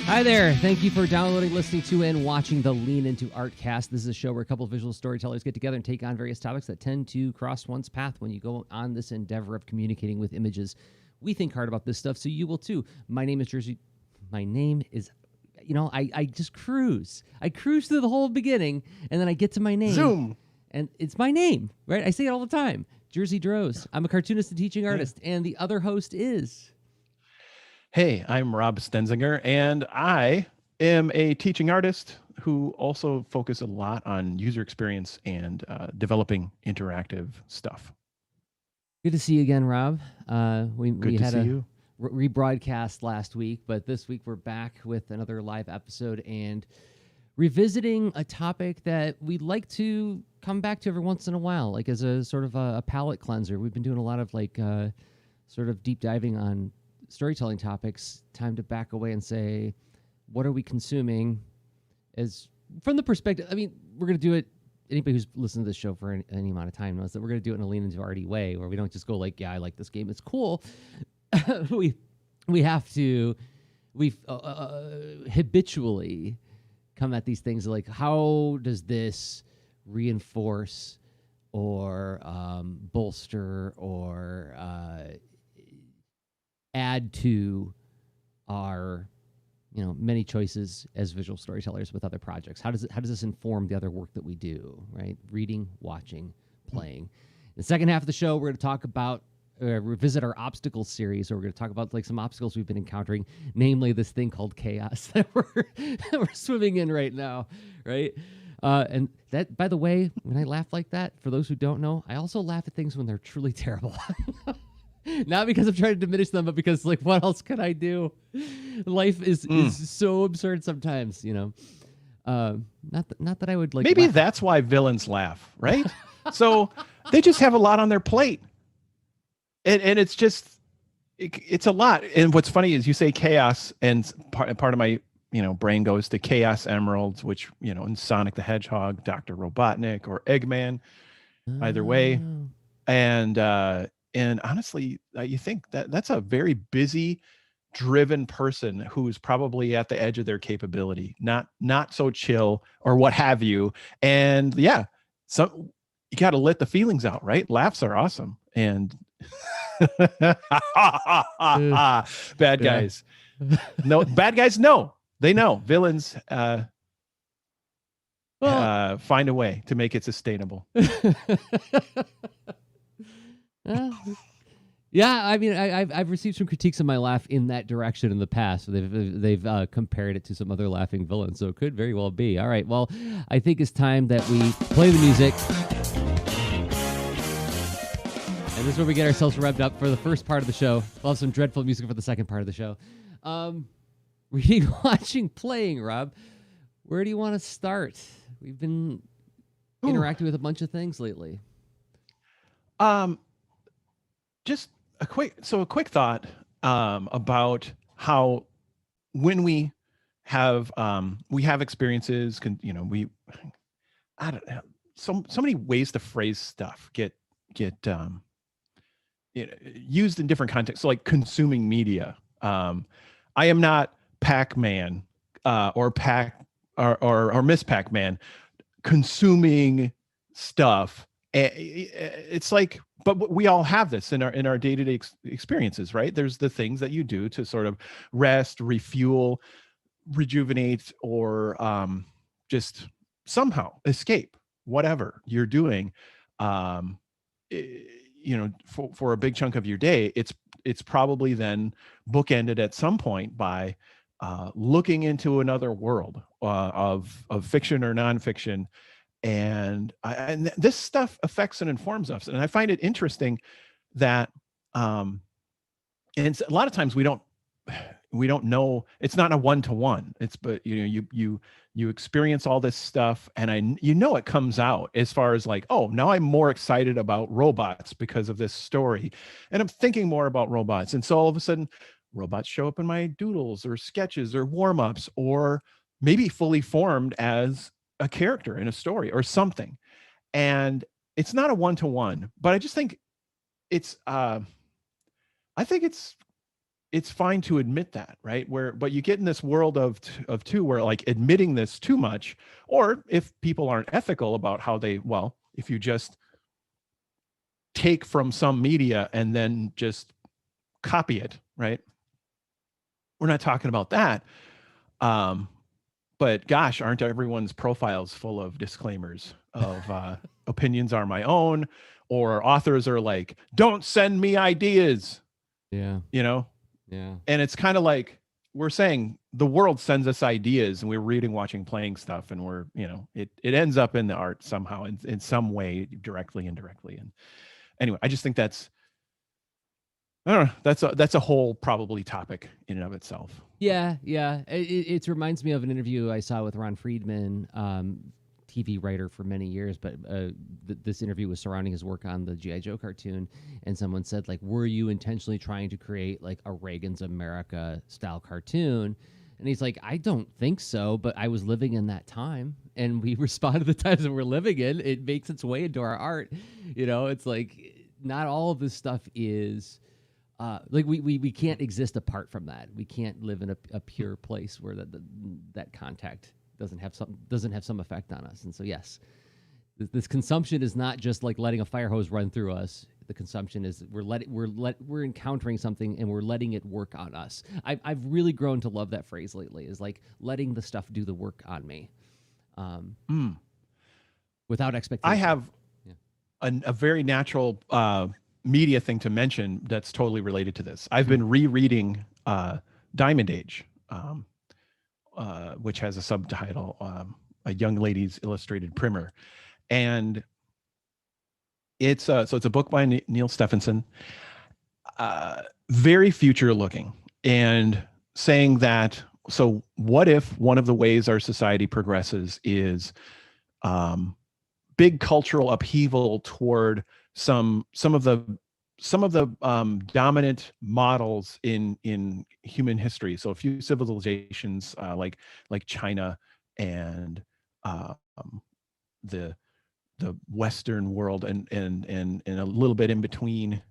Hi there. Thank you for downloading, listening to, and watching the Lean Into Artcast. This is a show where a couple of visual storytellers get together and take on various topics that tend to cross one's path when you go on this endeavor of communicating with images. We think hard about this stuff, so you will too. My name is Jerzy. My name is, I just cruise. I cruise through the whole beginning, and then I get to my name. Zoom. And it's my name, right? I say it all the time. Jerzy Droz. I'm a cartoonist and teaching artist, and the other host is... Hey, I'm Rob Stenzinger, and I am a teaching artist who also focus a lot on user experience and developing interactive stuff. Good to see you again, Rob. We had a rebroadcast last week, but this week we're back with another live episode and revisiting a topic that we'd like to come back to every once in a while, like as a sort of a palate cleanser. We've been doing a lot of sort of deep diving on storytelling topics. Time to back away and say, what are we consuming as from the perspective, I mean, we're going to do it. Anybody who's listened to this show for any amount of time knows that we're going to do it in a lean into arty way where we don't just go like, yeah, I like this game, it's cool. we habitually come at these things like, how does this reinforce or bolster or add to our many choices as visual storytellers with other projects? How does this inform the other work that we do, right? Reading, watching, playing. In the second half of the show, we're going to talk about revisit our obstacles series, or we're going to talk about like some obstacles we've been encountering, namely this thing called chaos that we're swimming in right now, right? And that, by the way, when I laugh like that, for those who don't know, I also laugh at things when they're truly terrible. Not because I'm trying to diminish them, but because, like, what else could I do? Life is so absurd sometimes, Not that I would like. Maybe that's why villains laugh, right? So they just have a lot on their plate, and it's just it's a lot. And what's funny is you say chaos, and part of my brain goes to Chaos Emeralds, which in Sonic the Hedgehog, Dr. Robotnik, or Eggman, either way, And honestly, you think that's a very busy, driven person who's probably at the edge of their capability, not so chill or what have you. And yeah, so you got to let the feelings out, right? Laughs are awesome. And bad guys, no, bad guys, no, they know. Villains find a way to make it sustainable. Yeah, I mean, I've received some critiques of my laugh in that direction in the past. They've compared it to some other laughing villains, so it could very well be. All right, well, I think it's time that we play the music. And this is where we get ourselves revved up for the first part of the show. We'll have some dreadful music for the second part of the show. Reading, watching, playing, Rob. Where do you want to start? We've been interacting with a bunch of things lately. Just a quick thought about how when we have experiences, I don't know, so many ways to phrase stuff get used in different contexts. So like consuming media. I am not Pac-Man or Miss Pac-Man consuming stuff. It's like, but we all have this in our day-to-day experiences, right? There's the things that you do to sort of rest, refuel, rejuvenate, or just somehow escape whatever you're doing. For a big chunk of your day, it's probably then bookended at some point by looking into another world of fiction or nonfiction. And this stuff affects and informs us. And I find it interesting that, and a lot of times we don't know, it's not a one-to-one. But you experience all this stuff, and it comes out as far as like, oh, now I'm more excited about robots because of this story, and I'm thinking more about robots. And so all of a sudden, robots show up in my doodles or sketches or warm-ups, or maybe fully formed as a character in a story or something. And it's not a one-to-one, but I just think it's it's fine to admit that, right? But you get in this world of two where like admitting this too much, or if people aren't ethical about how they, well, if you just take from some media and then just copy it, right? We're not talking about that. But gosh, aren't everyone's profiles full of disclaimers of opinions are my own, or authors are like, don't send me ideas, Yeah. Yeah. And it's kind of like we're saying the world sends us ideas and we're reading, watching, playing stuff, and we're, it ends up in the art somehow in some way, directly, indirectly. And anyway, I just think that's, I don't know, that's a whole probably topic in and of itself. Yeah, yeah. It reminds me of an interview I saw with Ron Friedman, TV writer for many years, but this interview was surrounding his work on the G.I. Joe cartoon, and someone said, like, were you intentionally trying to create like a Reagan's America style cartoon? And he's like, I don't think so, but I was living in that time, and we respond to the times that we're living in. It makes its way into our art. It's like not all of this stuff is like we can't exist apart from that. We can't live in a pure place where that contact doesn't have some effect on us. And so yes, this consumption is not just like letting a fire hose run through us. The consumption is we're encountering something and we're letting it work on us. I've really grown to love that phrase lately. Is like letting the stuff do the work on me, without expectation. I have a very natural media thing to mention that's totally related to this. I've been rereading Diamond Age, which has a subtitle, A Young Lady's Illustrated Primer. And it's so it's a book by Neil Stephenson, very future looking, and saying that, so what if one of the ways our society progresses is big cultural upheaval toward some of the dominant models in human history. So a few civilizations like China and the Western world and a little bit in between,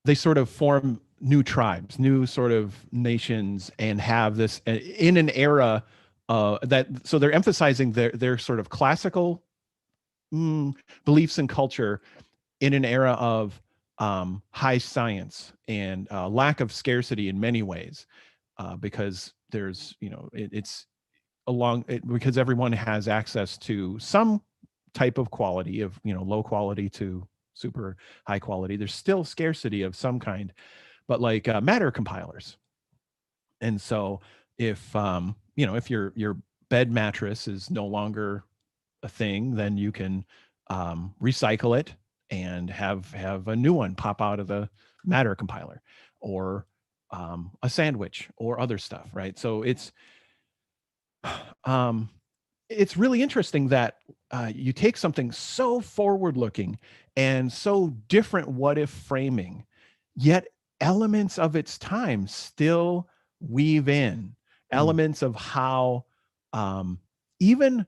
they sort of form new tribes, new sort of nations, and have this in an era that, so they're emphasizing their sort of classical beliefs and culture in an era of high science and lack of scarcity in many ways, because there's, it's because everyone has access to some type of quality of, low quality to super high quality. There's still scarcity of some kind, but like matter compilers. And so if, if your bed mattress is no longer a thing, then you can recycle it and have a new one pop out of the matter compiler, or a sandwich or other stuff, right? So it's really interesting that you take something so forward looking and so different what if framing, yet elements of its time still weave in elements of how even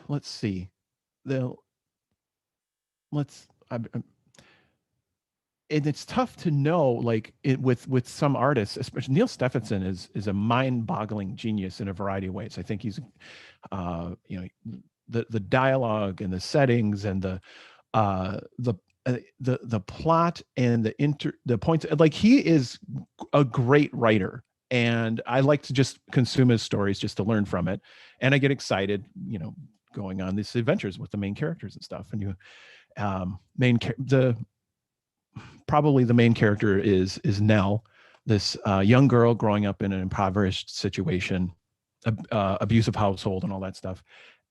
let's see, and it's tough to know, like with some artists, especially Neil Stephenson is a mind-boggling genius in a variety of ways. I think he's the dialogue and the settings and the plot and the points, like he is a great writer, and I like to just consume his stories just to learn from it, and I get excited, going on these adventures with the main characters and stuff. And probably the main character is Nell, this young girl growing up in an impoverished situation, abusive household and all that stuff,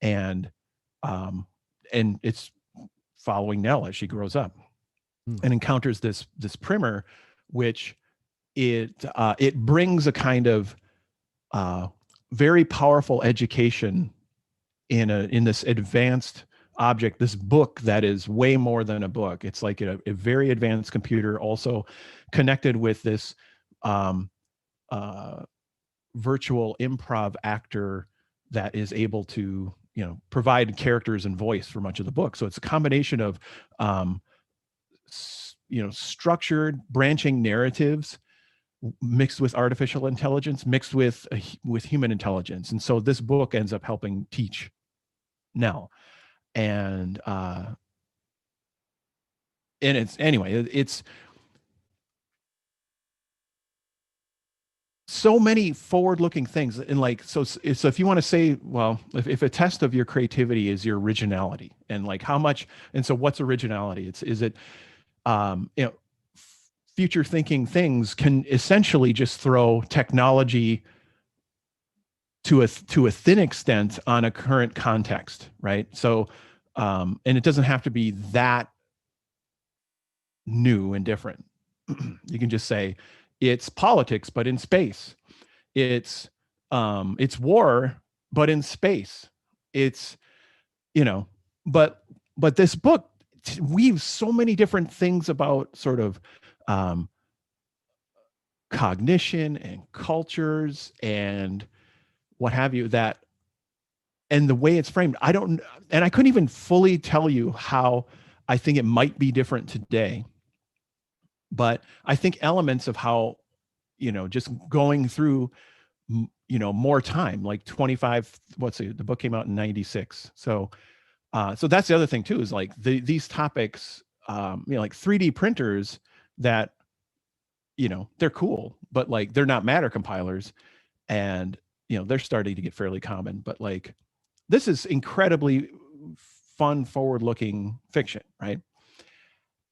and it's following Nell as she grows up and encounters this primer, which it brings a kind of very powerful education in this advanced object, this book that is way more than a book. It's like a very advanced computer, also connected with this virtual improv actor that is able to, provide characters and voice for much of the book. So it's a combination of structured branching narratives mixed with artificial intelligence, mixed with human intelligence. And so this book ends up helping teach now. And it's so many forward-looking things. And like, so if you want to say, well, if a test of your creativity is your originality, and like how much, and so what's originality? Is it, future thinking things can essentially just throw technology to a thin extent on a current context, right? So, and it doesn't have to be that new and different. You can just say it's politics, but in space. It's war, but in space. It's, but this book weaves so many different things about sort of cognition and cultures and what have you, that, and the way it's framed, I couldn't even fully tell you how I think it might be different today. But I think elements of how, just going through, more time, like 25, the book came out in 96. So that's the other thing too, is like these topics, like 3D printers that, they're cool, but like, they're not matter compilers, and, they're starting to get fairly common, but like, this is incredibly fun, forward-looking fiction, right?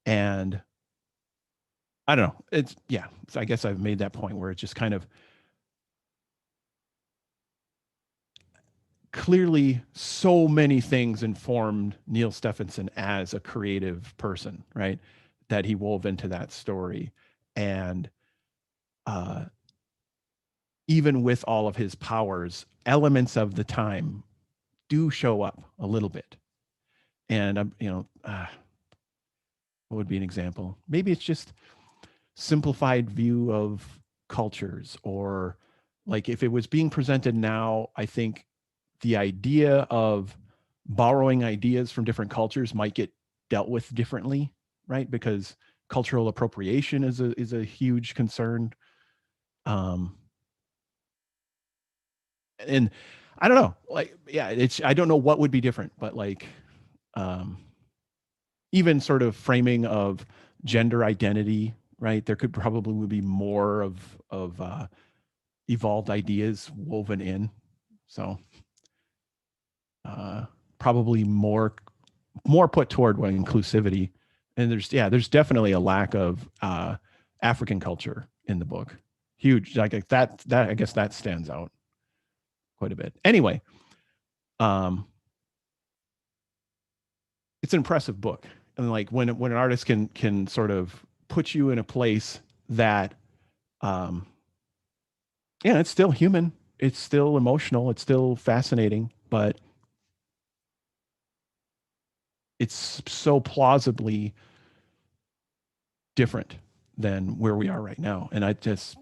And I don't know. So I guess I've made that point where it's just kind of clearly so many things informed Neal Stephenson as a creative person, right? That he wove into that story. And even with all of his powers, elements of the time do show up a little bit. And, what would be an example? Maybe it's just simplified view of cultures, or like if it was being presented now, I think the idea of borrowing ideas from different cultures might get dealt with differently, right? Because cultural appropriation is a huge concern. And I don't know, like, I don't know what would be different, but like, even sort of framing of gender identity, right? There could probably be more of evolved ideas woven in. So probably more put toward inclusivity. And there's definitely a lack of African culture in the book. Huge, like that I guess that stands out quite a bit. Anyway, it's an impressive book. And like when an artist can sort of put you in a place that, it's still human, it's still emotional, it's still fascinating, but it's so plausibly different than where we are right now. And it's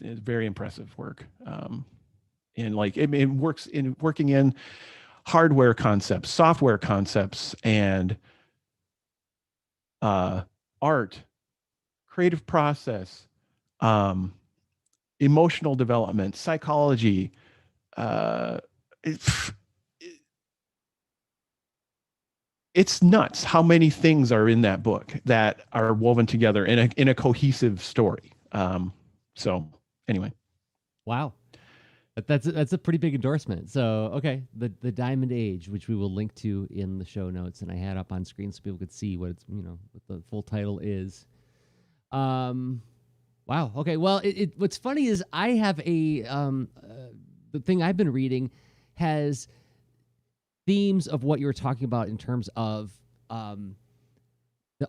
very impressive work. And like it works in working in hardware concepts, software concepts, and art, creative process, emotional development, psychology. It's nuts how many things are in that book that are woven together in a cohesive story. So anyway. Wow. That's a pretty big endorsement. So, okay, the Diamond Age, which we will link to in the show notes, and I had up on screen so people could see what it's, what the full title is. Wow. Okay. Well, what's funny is I have the thing I've been reading has themes of what you were talking about in terms of the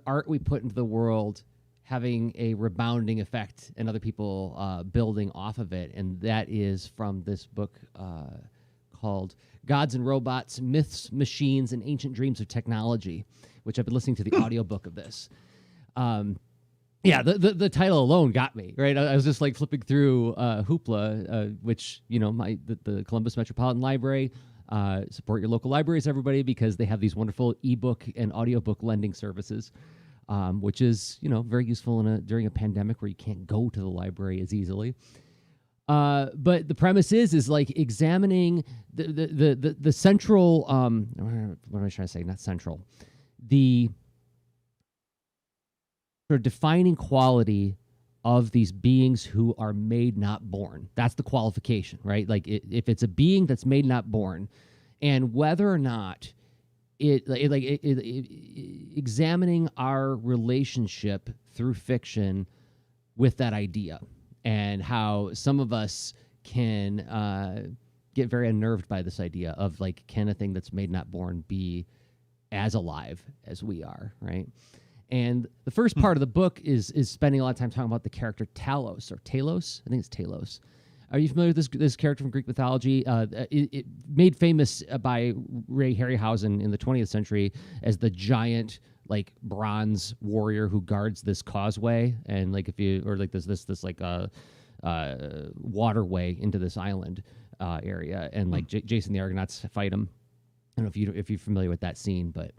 art we put into the world having a rebounding effect and other people building off of it. And that is from this book called Gods and Robots, Myths, Machines, and Ancient Dreams of Technology, which I've been listening to the audiobook of this. The title alone got me, right? I was just like flipping through Hoopla, which, the Columbus Metropolitan Library, support your local libraries, everybody, because they have these wonderful ebook and audiobook lending services. which is, very useful during a pandemic where you can't go to the library as easily. But the premise is like examining the central, what am I trying to say? Not central, the sort of defining quality of these beings who are made, not born. That's the qualification, right? Like if it's a being that's made, not born, and whether or not examining our relationship through fiction with that idea, and how some of us can get very unnerved by this idea of like, can a thing that's made, not born be as alive as we are, right? And the first part of the book is spending a lot of time talking about the character Talos or Talos. I think it's Talos. Are you familiar with this character from Greek mythology? It made famous by Ray Harryhausen in the 20th century as the giant like bronze warrior who guards this causeway, and like this waterway into this island area, and like Jason the Argonauts fight him. I don't know if you're familiar with that scene, but.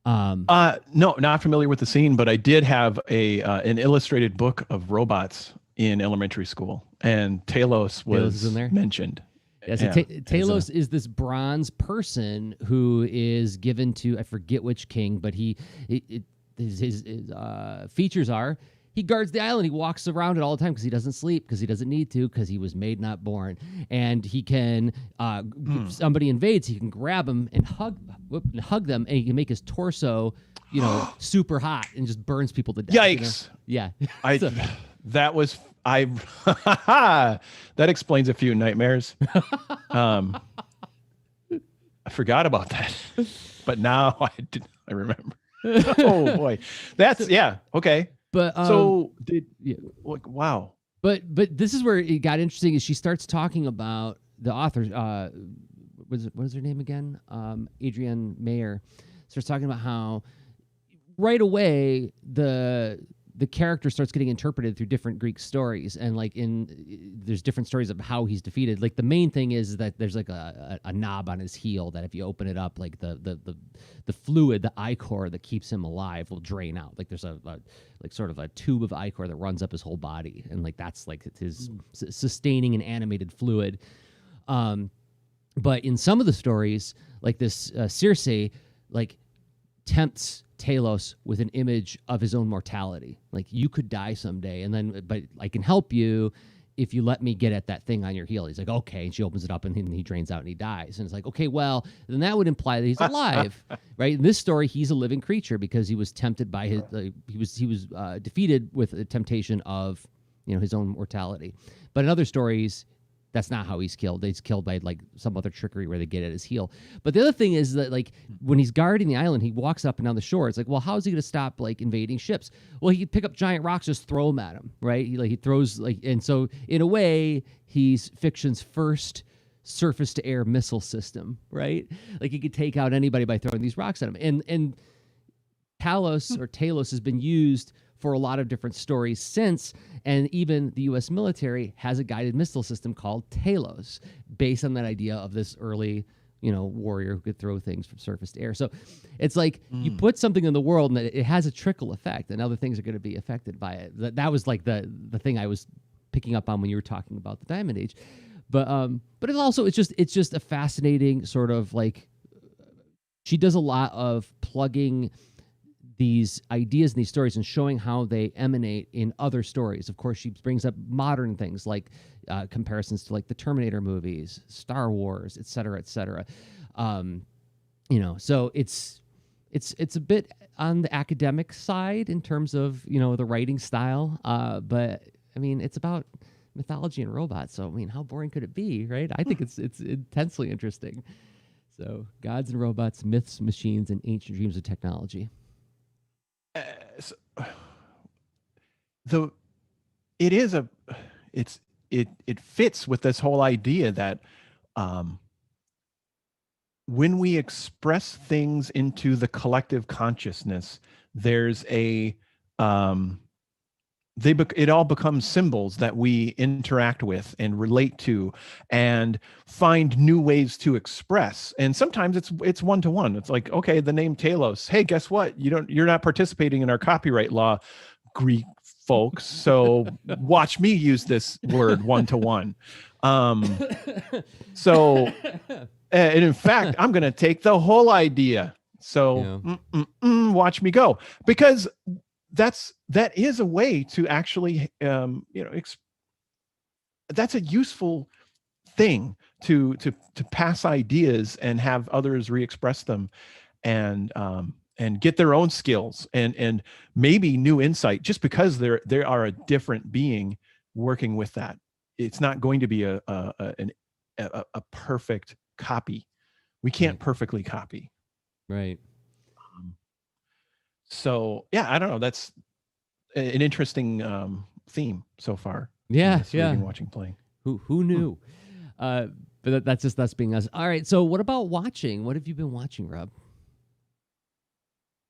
No, not familiar with the scene, but I did have an illustrated book of robots in elementary school, and Talos was in there? mentioned. Yeah, so Talos is this bronze person who is given to, I forget which king, but his features are he guards the island. He walks around it all the time because he doesn't sleep, because he doesn't need to, because he was made, not born. And he can, if somebody invades, he can grab them and hug them, and he can make his torso, super hot and just burns people to death. Yikes! Yeah, that explains a few nightmares. I forgot about that, but now I remember. Oh boy, okay. But wow. But this is where it got interesting. Is she starts talking about the author. What is her name again? Adrienne Mayer starts talking about how right away the character starts getting interpreted through different Greek stories, and like there's different stories of how he's defeated. Like the main thing is that there's like a knob on his heel that if you open it up, like the fluid, the ichor that keeps him alive will drain out. Like there's a sort of a tube of ichor that runs up his whole body, and like that's like his sustaining and animated fluid. But in some of the stories, like this Circe, like tempts Talos with an image of his own mortality. Like, you could die someday, but I can help you if you let me get at that thing on your heel. He's like, okay. And she opens it up, and he drains out and he dies. And it's like, okay, well, then that would imply that he's alive, right? In this story, he's a living creature because he was tempted by his, he was defeated with a temptation of, his own mortality. But in other stories, that's not how he's killed. He's killed by like some other trickery where they get at his heel. But the other thing is that like when he's guarding the island, he walks up and down the shore. It's like, well, how is he going to stop like invading ships? Well, he could pick up giant rocks, just throw them at him, right? He throws and so in a way, he's fiction's first surface to air missile system, right? Like he could take out anybody by throwing these rocks at him. And Talos has been used for a lot of different stories since, and even the U.S. military has a guided missile system called Talos, based on that idea of this early, warrior who could throw things from surface to air. So it's like you put something in the world and it has a trickle effect, and other things are going to be affected by it. That was like the thing I was picking up on when you were talking about the Diamond Age. But it's just a fascinating sort of like, she does a lot of plugging these ideas and these stories and showing how they emanate in other stories. Of course, she brings up modern things like comparisons to like the Terminator movies, Star Wars, et cetera, et cetera. So it's a bit on the academic side in terms of, the writing style. But I mean, it's about mythology and robots. So, I mean, how boring could it be, right? I think it's intensely interesting. So gods and robots, myths, machines, and ancient dreams of technology. It fits with this whole idea that when we express things into the collective consciousness, there's a it all becomes symbols that we interact with and relate to and find new ways to express. And sometimes it's one-to-one. It's like, okay, the name Talos, hey, guess what, you're not participating in our copyright law, Greek folks, so watch me use this word one-to-one. So and in fact, I'm going to take the whole idea, so watch me go, because that is a way to actually that's a useful thing to pass ideas and have others re-express them, and get their own skills and maybe new insight, just because they are a different being working with that. It's not going to be a perfect copy. We can't perfectly copy. Right. So yeah, I don't know. That's an interesting theme so far. Yeah, reading, watching, playing. Who knew? But that's just us being us. All right. So what about watching? What have you been watching, Rob?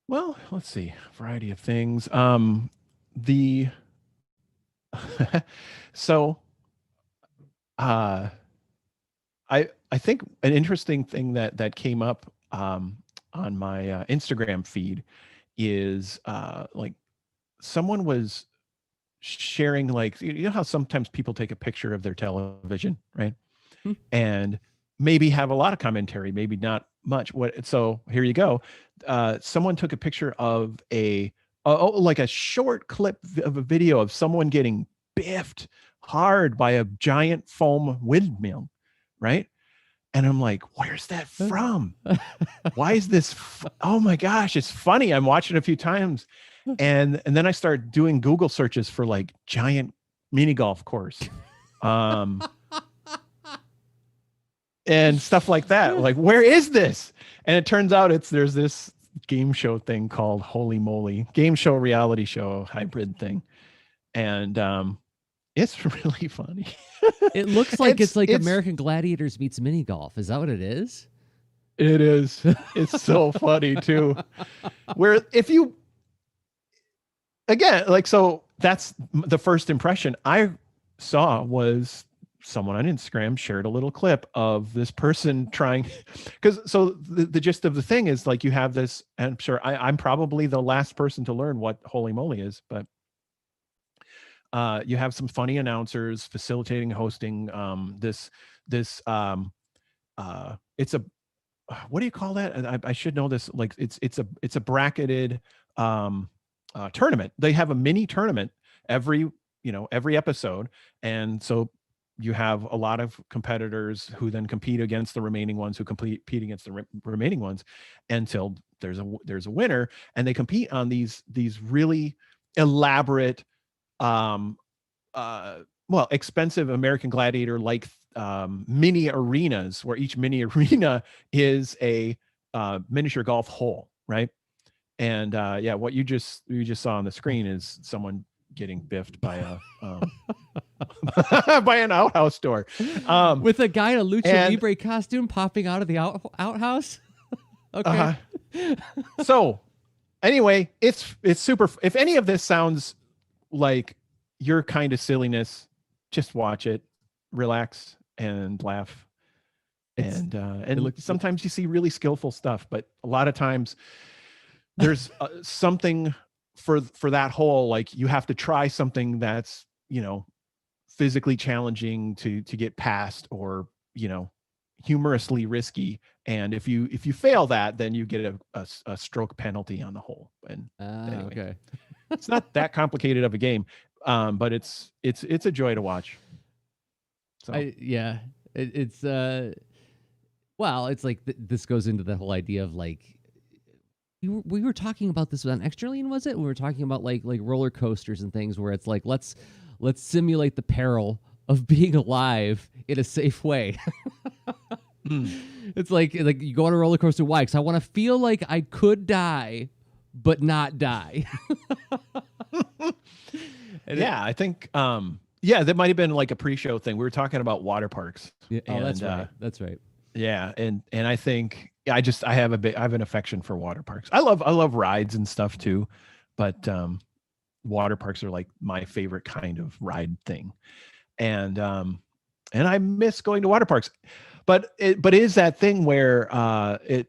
Well, let's see. A variety of things. So I think an interesting thing that came up on my Instagram feed is like someone was sharing, like, you know how sometimes people take a picture of their television, right? And maybe have a lot of commentary, maybe not much. So here you go. Someone took a picture of like a short clip of a video of someone getting biffed hard by a giant foam windmill, right? And I'm like, where's that from? Why is this? Oh my gosh, it's funny. I'm watching it a few times. And then I start doing Google searches for like giant mini golf course. And stuff like that. Like, where is this? And it turns out there's this game show thing called Holy Moly, game show, reality show, hybrid thing. And it's really funny. It looks like it's like American Gladiators meets mini golf. Is that what it is? It is. It's so funny too. Where if you, again, like, so that's the first impression I saw was someone on Instagram shared a little clip of this person trying, because so the gist of the thing is, like, you have this, and I'm sure I'm probably the last person to learn what Holy Moly is, but you have some funny announcers facilitating, hosting this it's a, what do you call that? I should know this. Like, it's a bracketed tournament. They have a mini tournament every episode, and so you have a lot of competitors who then compete against the remaining ones, who compete against the remaining ones, until there's a winner, and they compete on these really elaborate, expensive American Gladiator like mini arenas, where each mini arena is a miniature golf hole, right? And what you just saw on the screen is someone getting biffed by a by an outhouse door, with a guy in a lucha libre costume popping out of the outhouse. Okay. So anyway, it's super. If any of this sounds like your kind of silliness, just watch it, relax, and laugh. And sometimes you see really skillful stuff, but a lot of times there's something for that whole, like, you have to try something that's, physically challenging to get past, or, humorously risky. And if you fail that, then you get a stroke penalty on the hole. And anyway, okay. It's not that complicated of a game, but it's a joy to watch. So it's like this goes into the whole idea of, like, we were talking about this on Extralien, was it? We were talking about like roller coasters and things, where it's like, let's simulate the peril of being alive in a safe way. It's like you go on a roller coaster. Why? Because I want to feel like I could die, but not die. I think that might have been like a pre-show thing. We were talking about water parks. Yeah, that's right. That's right. Yeah, and I think I have an affection for water parks. I love rides and stuff too, but water parks are like my favorite kind of ride thing. And I miss going to water parks. But it is that thing where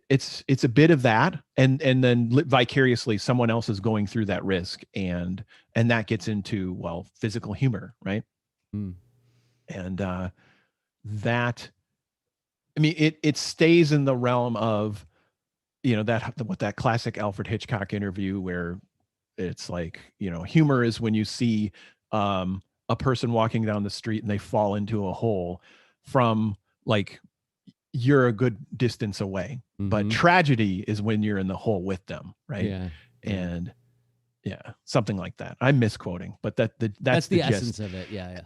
it's a bit of that, and then vicariously someone else is going through that risk, and that gets into, well, physical humor, right? Mm. And that, I mean, it stays in the realm of, that classic Alfred Hitchcock interview where it's like, humor is when you see a person walking down the street and they fall into a hole from, like, you're a good distance away. But tragedy is when you're in the hole with them, right? Yeah. And yeah, something like that. I'm misquoting, but that's the gist. essence of it. Yeah.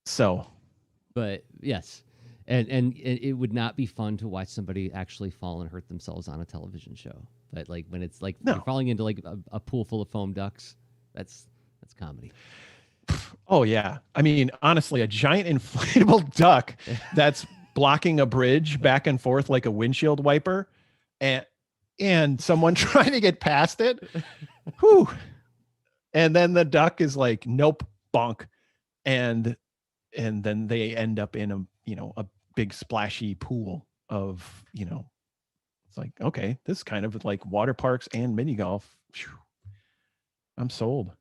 So, but yes, and it would not be fun to watch somebody actually fall and hurt themselves on a television show. But like when it's like you're falling into like a pool full of foam ducks, that's comedy. Oh yeah, I mean, honestly, a giant inflatable duck that's blocking a bridge back and forth like a windshield wiper, and someone trying to get past it, whew, and then the duck is like, nope, bonk, and then they end up in a big splashy pool of, it's like, okay, this is kind of like water parks and mini golf. Whew. I'm sold.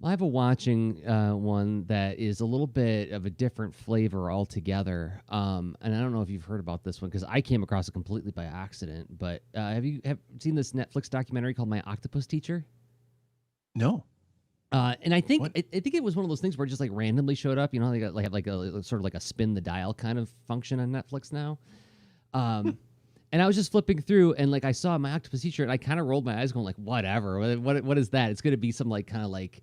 I have a watching one that is a little bit of a different flavor altogether. And I don't know if you've heard about this one because I came across it completely by accident. But have you seen this Netflix documentary called My Octopus Teacher? No. And I think it was one of those things where it just like randomly showed up. You know, they got have like a sort of like a spin the dial kind of function on Netflix now. And I was just flipping through, and like I saw My Octopus Teacher, and I kind of rolled my eyes, going like, "Whatever, what is that?" It's going to be some like kind of like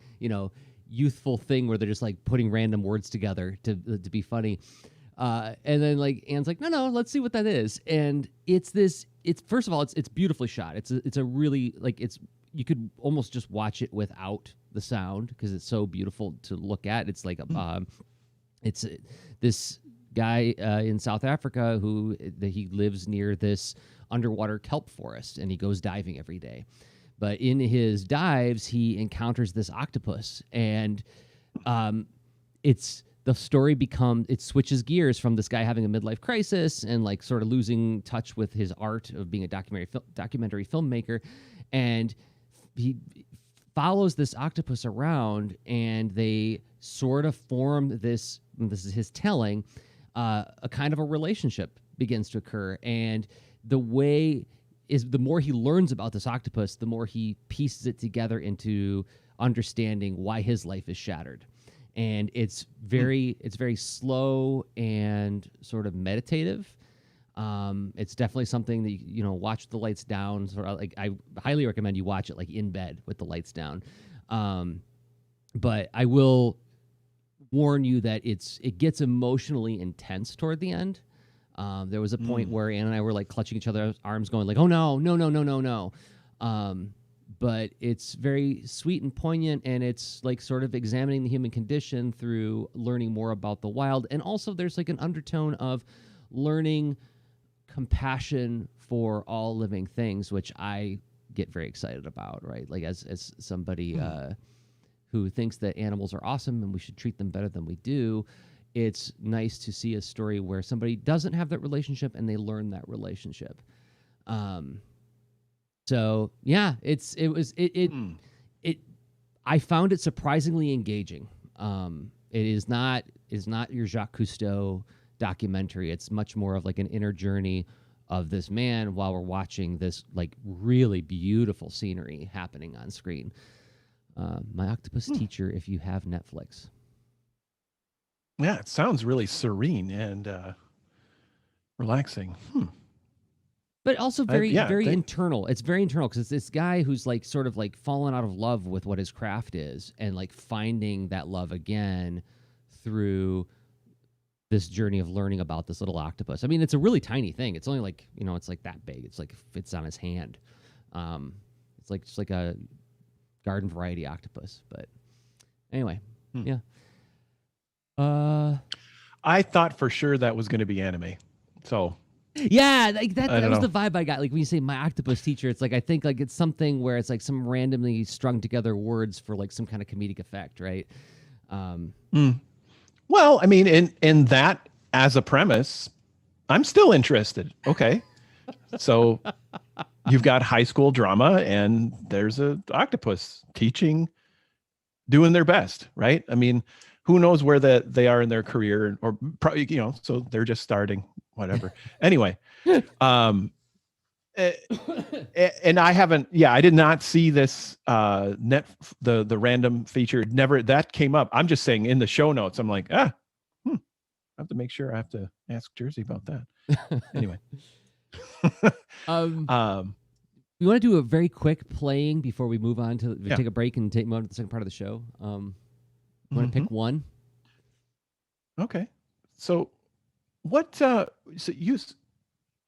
youthful thing where they're just like putting random words together to be funny. And then like Anne's like, "No, let's see what that is." And it's first of all, it's beautifully shot. It's a really like you could almost just watch it without the sound because it's so beautiful to look at. It's like this guy in South Africa who he lives near this underwater kelp forest, and he goes diving every day. But in his dives, he encounters this octopus, and the story it switches gears from this guy having a midlife crisis and like sort of losing touch with his art of being a documentary filmmaker, and he follows this octopus around, and they sort of form this is his telling, a kind of a relationship begins to occur. And the more he learns about this octopus, the more he pieces it together into understanding why his life is shattered. And it's very slow and sort of meditative. It's definitely something that watch with the lights down. Sort of like I highly recommend you watch it like in bed with the lights down. But I will warn you that it gets emotionally intense toward the end. There was a point where Anne and I were like clutching each other's arms, going like, "Oh no, no, no, no, no, no." But it's very sweet and poignant, and it's like sort of examining the human condition through learning more about the wild. And also there's like an undertone of learning compassion for all living things, which I get very excited about, right? Like as somebody who thinks that animals are awesome and we should treat them better than we do, it's nice to see a story where somebody doesn't have that relationship and they learn that relationship. So yeah, I found it surprisingly engaging. It is not your Jacques Cousteau documentary. It's much more of like an inner journey of this man while we're watching this like really beautiful scenery happening on screen. My Octopus Teacher, if you have Netflix. Yeah, it sounds really serene and relaxing. But also very internal. It's very internal because it's this guy who's like sort of like fallen out of love with what his craft is and like finding that love again through this journey of learning about this little octopus. I mean, it's a really tiny thing. It's only like, it's like that big. It's like fits on his hand. It's like just like a garden variety octopus. But anyway, yeah. I thought for sure that was going to be anime. So Yeah, like that. I That don't was know. the vibe I got. Like when you say my octopus teacher, it's like I think like it's something where it's like some randomly strung together words for like some kind of comedic effect, right? Um, Mm. Well, I mean, in that as a premise, I'm still interested. Okay. So you've got high school drama and there's a octopus teaching, doing their best, right? I mean, who knows where that they are in their career, or probably, so they're just starting, whatever. Anyway, um eh, and I haven't, yeah, I did not see this the random feature. Never, that came up. I'm just saying in the show notes, I'm like, I have to make sure. I have to ask Jerzy about that. Anyway. um, um we want to do a very quick playing before we move on to yeah. take a break and move on to the second part of the show. You want to pick one? Okay. So what so you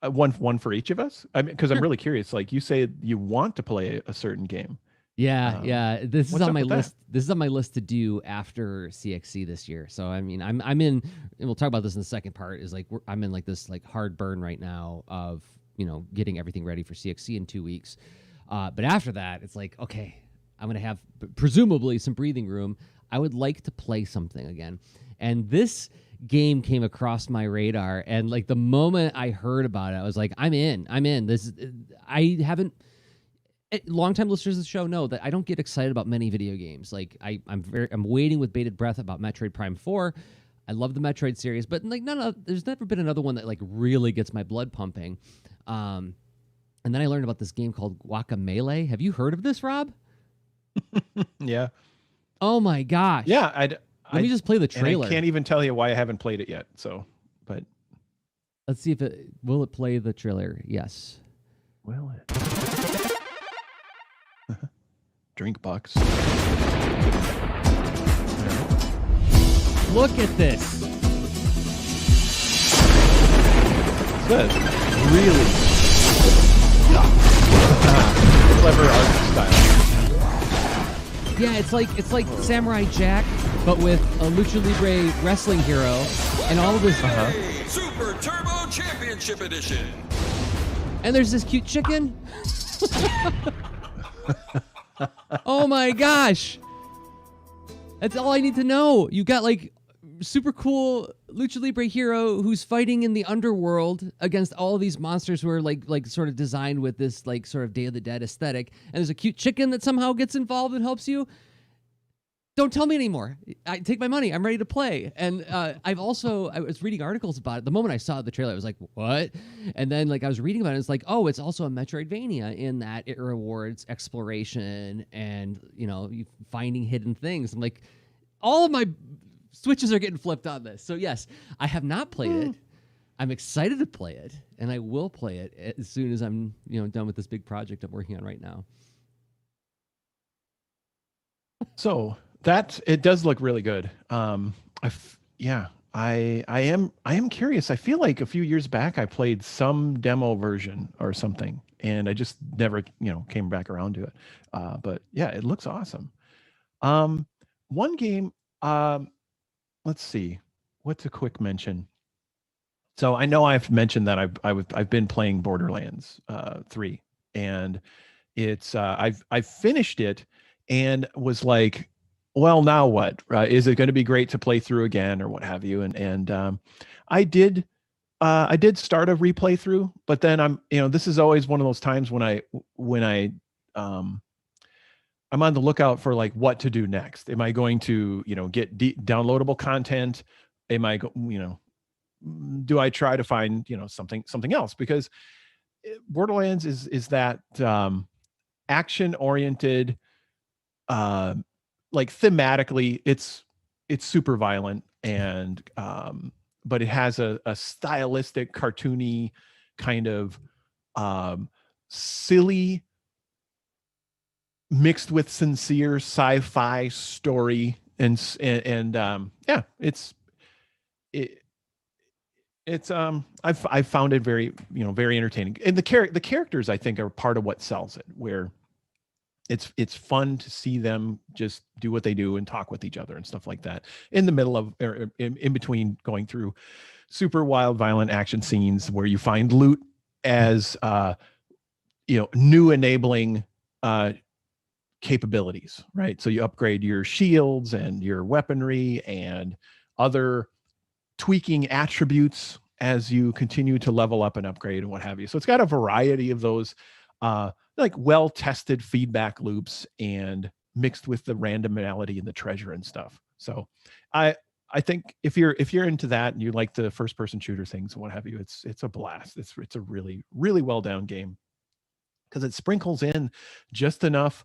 one for each of us? I mean, because I'm Sure. really curious. Like, you say you want to play a certain game. Yeah, yeah. This is What's on up my with that? list. This is on my list to do after CXC this year. So I mean, I'm in, and we'll talk about this in the second part. Is like I'm in like this like hard burn right now of getting everything ready for CXC in 2 weeks. But after that, it's like okay, I'm gonna have presumably some breathing room. I would like to play something again, and this game came across my radar, and like the moment I heard about it, I was like, I'm in. This I haven't. Longtime listeners of the show know that I don't get excited about many video games. Like I'm waiting with bated breath about Metroid Prime 4. I love the Metroid series, but like there's never been another one that like really gets my blood pumping. And then I learned about this game called Guacamelee. Have you heard of this, Rob? Yeah. Oh my gosh. Yeah. Let me just play the and trailer. I can't even tell you why I haven't played it yet. So, but Let's see if will it play the trailer. Yes. will it? Drink bucks. Look at this. Good. Really clever art style. Yeah, it's like Samurai Jack, but with a Lucha Libre wrestling hero, and all of this. Super Turbo Championship Edition. And there's this cute chicken. Oh my gosh. That's all I need to know. You got like super cool Lucha Libre hero who's fighting in the underworld against all of these monsters who are like sort of designed with this like sort of Day of the Dead aesthetic. And there's a cute chicken that somehow gets involved and helps you. Don't tell me anymore. I take my money. I'm ready to play. And I was reading articles about it. The moment I saw the trailer, I was like, what? And then like I was reading about it. It's like, oh, it's also a Metroidvania in that it rewards exploration and, finding hidden things. I'm like, all of my switches are getting flipped on this. So yes, I have not played it. I'm excited to play it. And I will play it as soon as I'm, done with this big project I'm working on right now. So it does look really good. I am curious. I feel like a few years back I played some demo version or something, and I just never, came back around to it. But yeah, it looks awesome. One game. Let's see. What's a quick mention? So I know I've mentioned that I've been playing Borderlands 3, and it's I've finished it and was like, well, now what? Is it going to be great to play through again or what have you? And I did start a replay through, but then this is always one of those times when I'm on the lookout for like what to do next. Am I going to, get downloadable content? Am I, do I try to find, something else? Because Borderlands is that action oriented, like thematically it's super violent and but it has a stylistic cartoony kind of silly mixed with sincere sci-fi story and yeah, I've found it very very entertaining, and the characters I think are part of what sells it, where it's fun to see them just do what they do and talk with each other and stuff like that in the middle of, or in between going through super wild, violent action scenes where you find loot as, new enabling capabilities, right? So you upgrade your shields and your weaponry and other tweaking attributes as you continue to level up and upgrade and what have you. So it's got a variety of those like well-tested feedback loops and mixed with the randomity and the treasure and stuff. So I think if you're into that and you like the first-person shooter things and what have you, it's a blast. It's a really, really well-done game because it sprinkles in just enough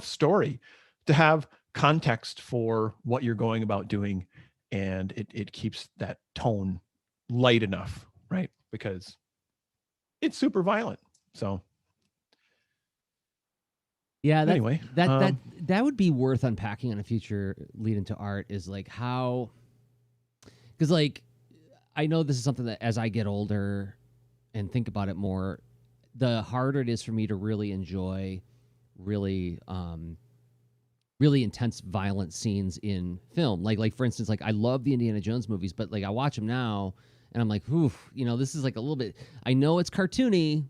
story to have context for what you're going about doing, and it keeps that tone light enough, right? Because it's super violent. So yeah, anyway, that would be worth unpacking on a future lead into art, is like how, because like I know this is something that as I get older and think about it more, the harder it is for me to really enjoy really intense violent scenes in film. Like for instance, like I love the Indiana Jones movies, but like I watch them now and I'm like, oof, this is like a little bit, I know it's cartoony,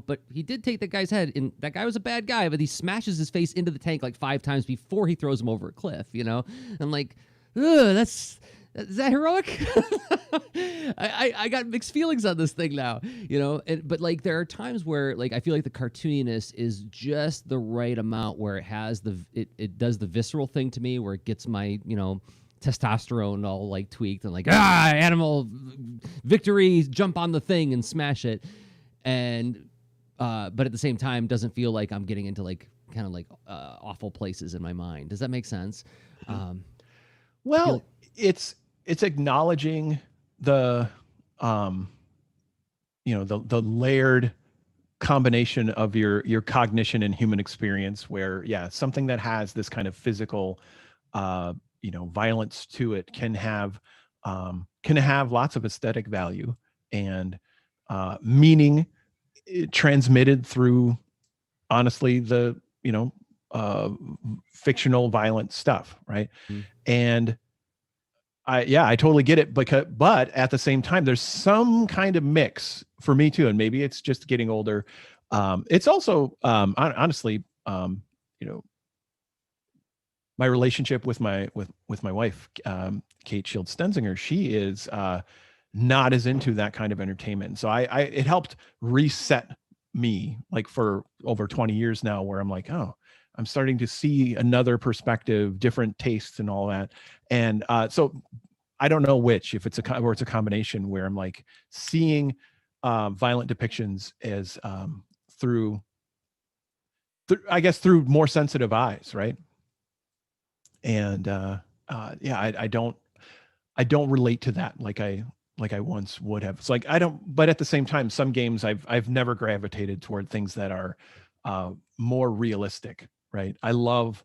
but he did take that guy's head, and that guy was a bad guy, but he smashes his face into the tank like 5 times before he throws him over a cliff, I'm like, ugh, is that heroic? I got mixed feelings on this thing now, but like there are times where like I feel like the cartooniness is just the right amount, where it has it does the visceral thing to me, where it gets my testosterone all like tweaked and like animal victory, jump on the thing and smash it, and but at the same time doesn't feel like I'm getting into like kind of like awful places in my mind. Does that make sense? Well, it's acknowledging the the layered combination of your cognition and human experience, where something that has this kind of physical violence to it can have lots of aesthetic value and meaning transmitted through, honestly, the fictional violent stuff, right? And I totally get it, but at the same time, there's some kind of mix for me too, and maybe it's just getting older. It's also honestly, my relationship with my wife, Kate Shield Stenzinger, she is not as into that kind of entertainment. So it helped reset me, like for over 20 years now, where I'm like, oh, I'm starting to see another perspective, different tastes and all that. And so I don't know which, if it's it's a combination, where I'm like seeing violent depictions as through more sensitive eyes, right? And I don't relate to that like I once would have. It's like but at the same time, some games I've never gravitated toward things that are more realistic, right? I love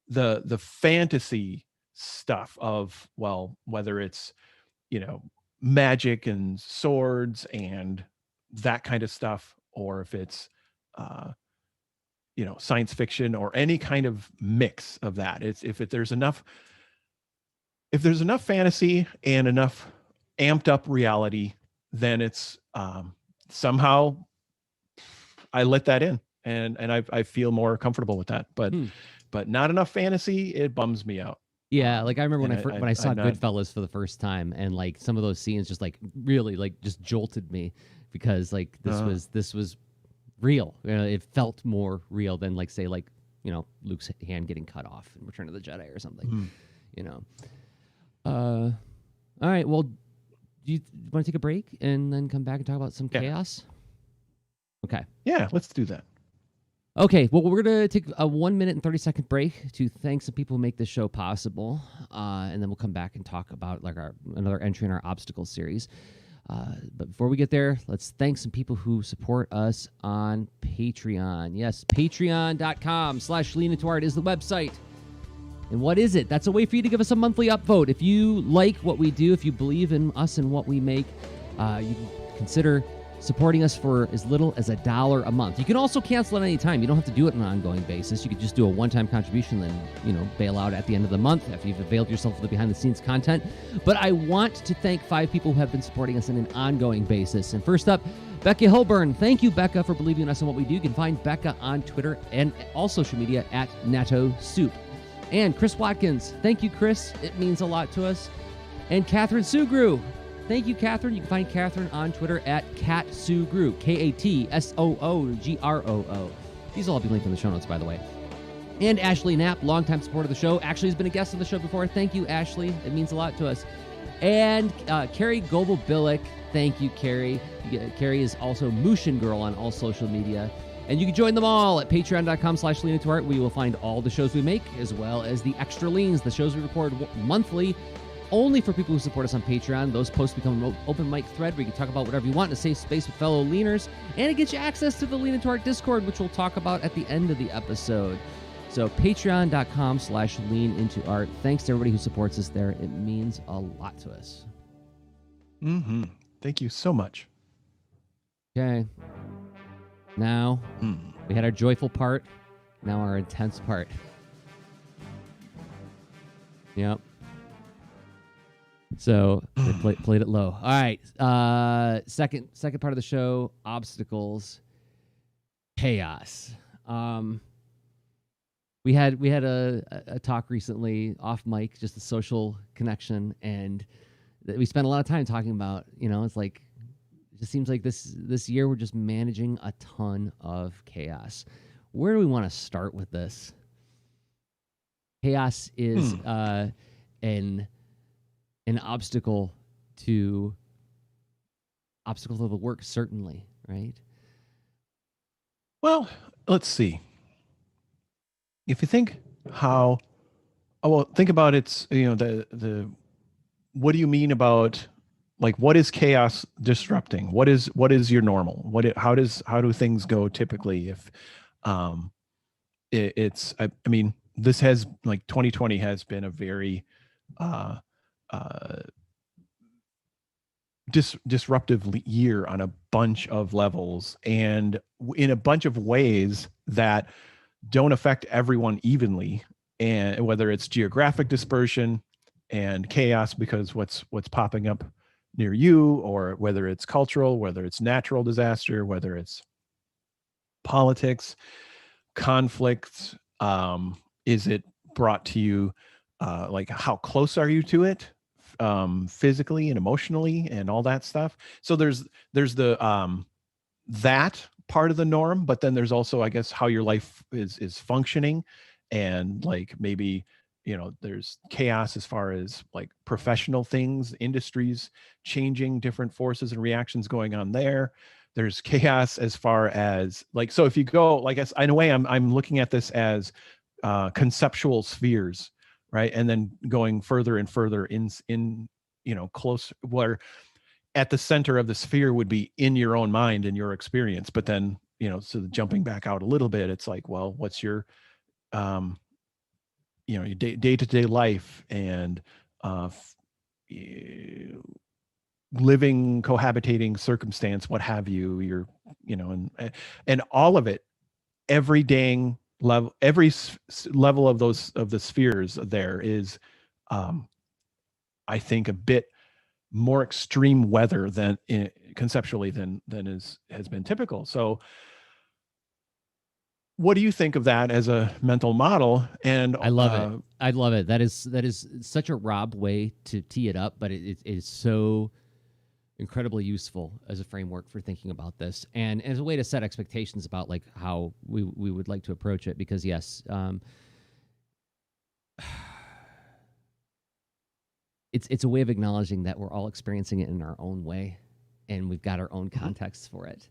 the fantasy stuff of, well, whether it's magic and swords and that kind of stuff, or if it's science fiction or any kind of mix of that. It's if there's enough fantasy and enough amped up reality, then it's somehow I let that in, and I feel more comfortable with that. But not enough fantasy, it bums me out. Yeah, like I remember when I saw Goodfellas for the first time, and like some of those scenes just like really like just jolted me, because like this was real. It felt more real than like say like Luke's hand getting cut off in Return of the Jedi or something. All right, well, do you want to take a break and then come back and talk about some chaos? Okay. Yeah, let's do that. Okay, well, we're going to take a 1 minute and 30-second break to thank some people who make this show possible, and then we'll come back and talk about like another entry in our obstacles series. But before we get there, let's thank some people who support us on Patreon. Yes, patreon.com/leanintoart is the website. And what is it? That's a way for you to give us a monthly upvote. If you like what we do, if you believe in us and what we make, you can consider supporting us for as little as $1 a month. You can also cancel at any time. You don't have to do it on an ongoing basis. You could just do a one-time contribution, then, bail out at the end of the month after you've availed yourself of the behind-the-scenes content. But I want to thank 5 people who have been supporting us on an ongoing basis. And first up, Becca Hilburn. Thank you, Becca, for believing in us and what we do. You can find Becca on Twitter and all social media at Natto Soup. And Chris Watkins. Thank you, Chris. It means a lot to us. And Catherine Sugru. Thank you, Catherine. You can find Catherine on Twitter at CatSooGroo, KatSoogroo. These will all be linked in the show notes, by the way. And Ashley Knapp, longtime supporter of the show. Ashley has been a guest on the show before. Thank you, Ashley. It means a lot to us. And Carrie Goebel-Billick. Thank you, Carrie. Carrie is also Mushin Girl on all social media. And you can join them all at patreon.com/leanintoart, where you will find all the shows we make, as well as the extra leans, the shows we record monthly, only for people who support us on Patreon. Those posts become an open mic thread where you can talk about whatever you want in a safe space with fellow leaners, and it gets you access to the Lean Into Art Discord, which we'll talk about at the end of the episode. So patreon.com/leanintoart. Thanks to everybody who supports us there. It means a lot to us. Thank you so much. Okay. Now, we had our joyful part. Now our intense part. Yep. So they played it low. All right. Second part of the show: obstacles, chaos. We had a talk recently off mic, just a social connection, and we spent a lot of time talking about. It's like it just seems like this year we're just managing a ton of chaos. Where do we want to start with this? Chaos is an obstacle to the work, certainly, right? Well, let's see. If you think think about it's, the what do you mean about, like, what is chaos disrupting? What is your normal? How do things go typically? If this has, like, 2020 has been a very disruptive year on a bunch of levels and in a bunch of ways that don't affect everyone evenly, and whether it's geographic dispersion and chaos because what's popping up near you, or whether it's cultural, whether it's natural disaster, whether it's politics, conflict, is it brought to you, like, how close are you to it, physically and emotionally and all that stuff. So there's the that part of the norm, but then there's also, I guess, how your life is functioning, and, like, maybe there's chaos as far as, like, professional things, industries changing, different forces and reactions going on there. There's chaos as far as, like, so if you go, like, in a way, I'm looking at this as conceptual spheres, right? And then going further and further in close, where at the center of the sphere would be in your own mind and your experience. But then, so jumping back out a little bit, it's like, well, what's your your day-to-day life and living, cohabitating circumstance, what have you, and all of it, every dang level, every level of the spheres there is, I think, a bit more extreme weather than conceptually than has been typical. So what do you think of that as a mental model? And I love it. I love it. That is such a Rob way to tee it up, but it is so incredibly useful as a framework for thinking about this, and as a way to set expectations about, like, how we would like to approach it. Because yes, it's a way of acknowledging that we're all experiencing it in our own way, and we've got our own contexts for it.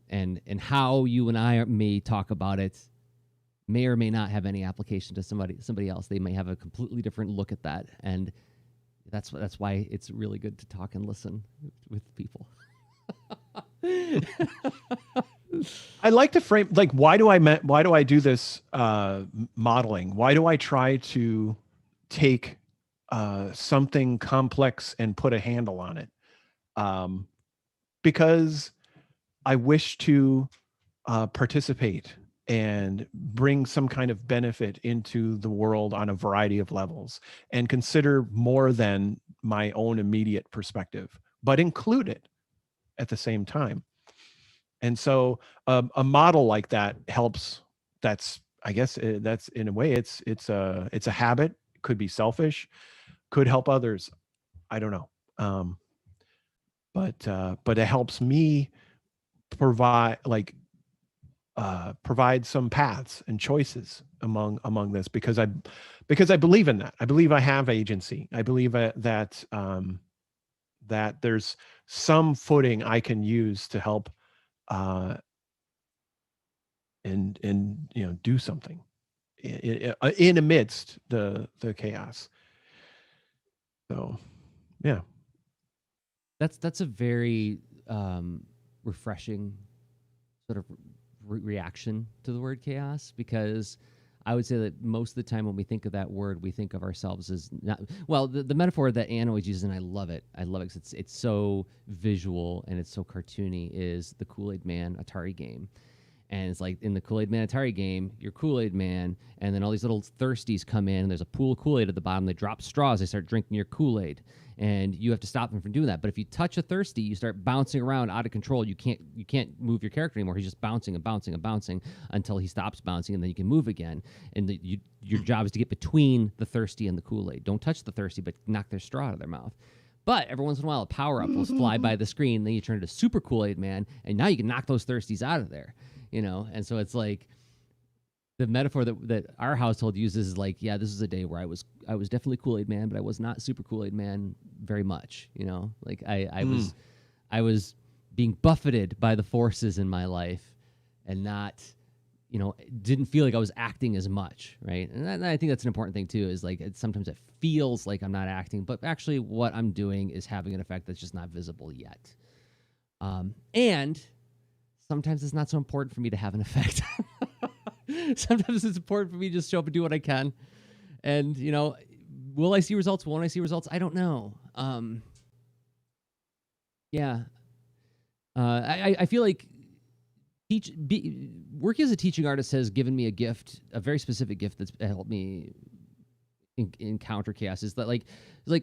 And how you and I may talk about it may or may not have any application to somebody else. They may have a completely different look at that, and that's why it's really good to talk and listen with people. I like to frame, like, why do I do this modeling? Why do I try to take something complex and put a handle on it? because I wish to participate and bring some kind of benefit into the world on a variety of levels, and consider more than my own immediate perspective, but include it at the same time. And so a model like that helps. That's, I guess, that's, in a way, it's a habit. Could be selfish, could help others. I don't know. But it helps me provide provide some paths and choices among this, because I believe in that. I believe I have agency. I believe that that there's some footing I can use to help and do something in amidst the chaos. So yeah. That's a very refreshing sort of reaction to the word chaos, because I would say that most of the time when we think of that word, we think of ourselves as not, well, the metaphor that Anne always uses, and I love it because it's so visual and it's so cartoony, is the Kool-Aid Man Atari game. And it's like, in the Kool-Aid Man Atari game, you're Kool-Aid Man, and then all these little thirsties come in, and there's a pool of Kool-Aid at the bottom. They drop straws. They start drinking your Kool-Aid, and you have to stop them from doing that. But if you touch a thirsty, you start bouncing around out of control. You can't move your character anymore. He's just bouncing and bouncing and bouncing until he stops bouncing, and then you can move again. And your job is to get between the thirsty and the Kool-Aid. Don't touch the thirsty, but knock their straw out of their mouth. But every once in a while, a power-up will fly by the screen. Then you turn into Super Kool-Aid Man, and now you can knock those thirsties out of there. And so it's like the metaphor that our household uses is like, yeah, this is a day where I was definitely Kool-Aid Man, but I was not Super Kool-Aid Man very much. Like I was being buffeted by the forces in my life, and not, didn't feel like I was acting as much, right? And I think that's an important thing too. Is like, sometimes it feels like I'm not acting, but actually what I'm doing is having an effect that's just not visible yet. And sometimes it's not so important for me to have an effect. Sometimes it's important for me to just show up and do what I can. And, will I see results? Won't I see results? I don't know. Yeah. I feel like working as a teaching artist has given me a gift, a very specific gift that's helped me encounter chaos. Is that like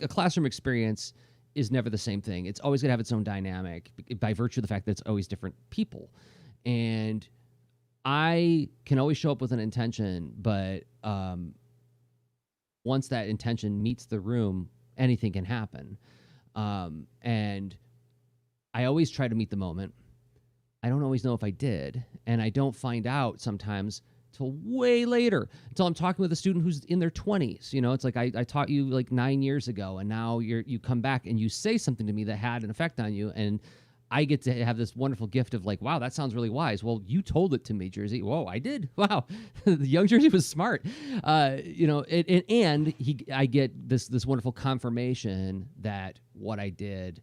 a classroom experience is never the same thing. It's always going to have its own dynamic by virtue of the fact that it's always different people. And I can always show up with an intention, but once that intention meets the room, anything can happen. And I always try to meet the moment. I don't always know if I did, and I don't find out sometimes till way later, until I'm talking with a student who's in their 20s. It's like I taught you like 9 years ago, and now you come back and you say something to me that had an effect on you, and I get to have this wonderful gift of like, wow, that sounds really wise. Well, you told it to me, Jerzy. Whoa, I did. Wow, the young Jerzy was smart. I get this wonderful confirmation that what I did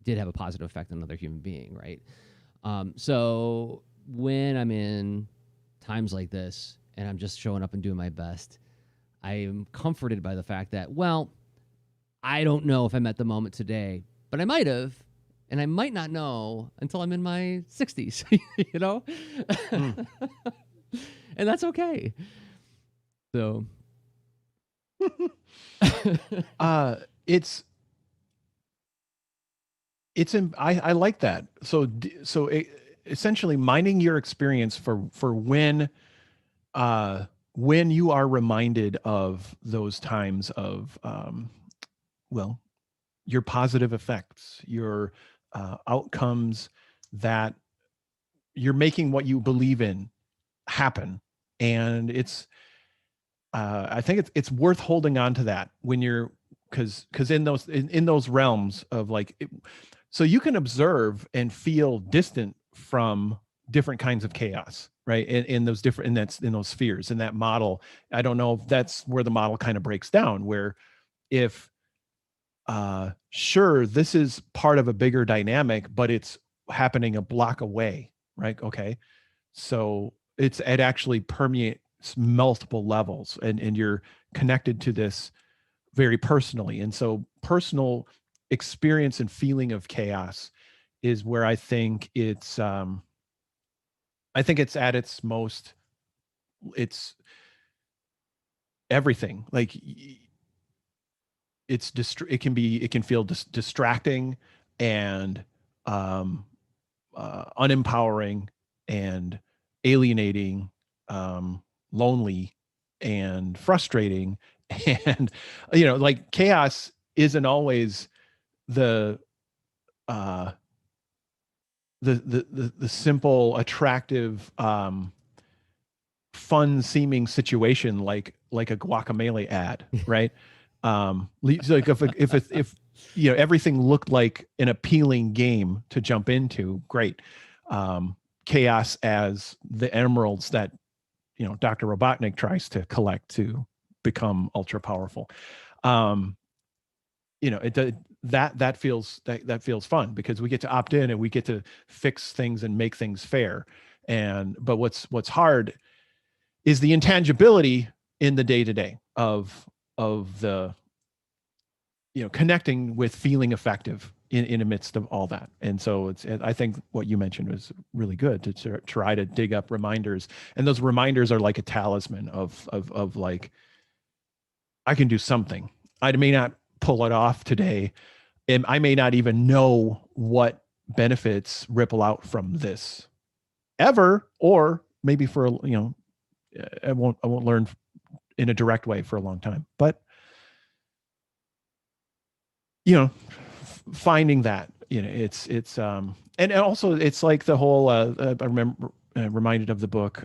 have a positive effect on another human being, right? So when I'm in times like this and I'm just showing up and doing my best, I am comforted by the fact that, well, I don't know if I'm at the moment today, but I might have, and I might not know until I'm in my 60s, And that's okay. So I like that. So essentially mining your experience for when you are reminded of those times of your positive effects, your outcomes, that you're making what you believe in happen. And I think it's worth holding on to that when you're, because in those realms of like so you can observe and feel distant from different kinds of chaos, right? In those spheres, in that model. I don't know if that's where the model kind of breaks down, where if sure, this is part of a bigger dynamic, but it's happening a block away, right? Okay. So it actually permeates multiple levels, and you're connected to this very personally. And so personal experience and feeling of chaos is where I think it's at its most, it's everything. Like it can feel distracting and unempowering and alienating, lonely and frustrating. And like chaos isn't always the simple, attractive, fun seeming situation like a guacamole ad, right? So like if everything looked like an appealing game to jump into, great. Chaos as the emeralds that Dr. Robotnik tries to collect to become ultra powerful. That feels fun because we get to opt in and we get to fix things and make things fair. But what's hard is the intangibility in the day-to-day of the connecting with feeling effective in the midst of all that. And so I think what you mentioned was really good, to try to dig up reminders, and those reminders are like a talisman of like, I can do something. I may not pull it off today, and I may not even know what benefits ripple out from this ever, or maybe for I won't learn in a direct way for a long time. But finding that, it's and also it's like the whole I remember reminded of the book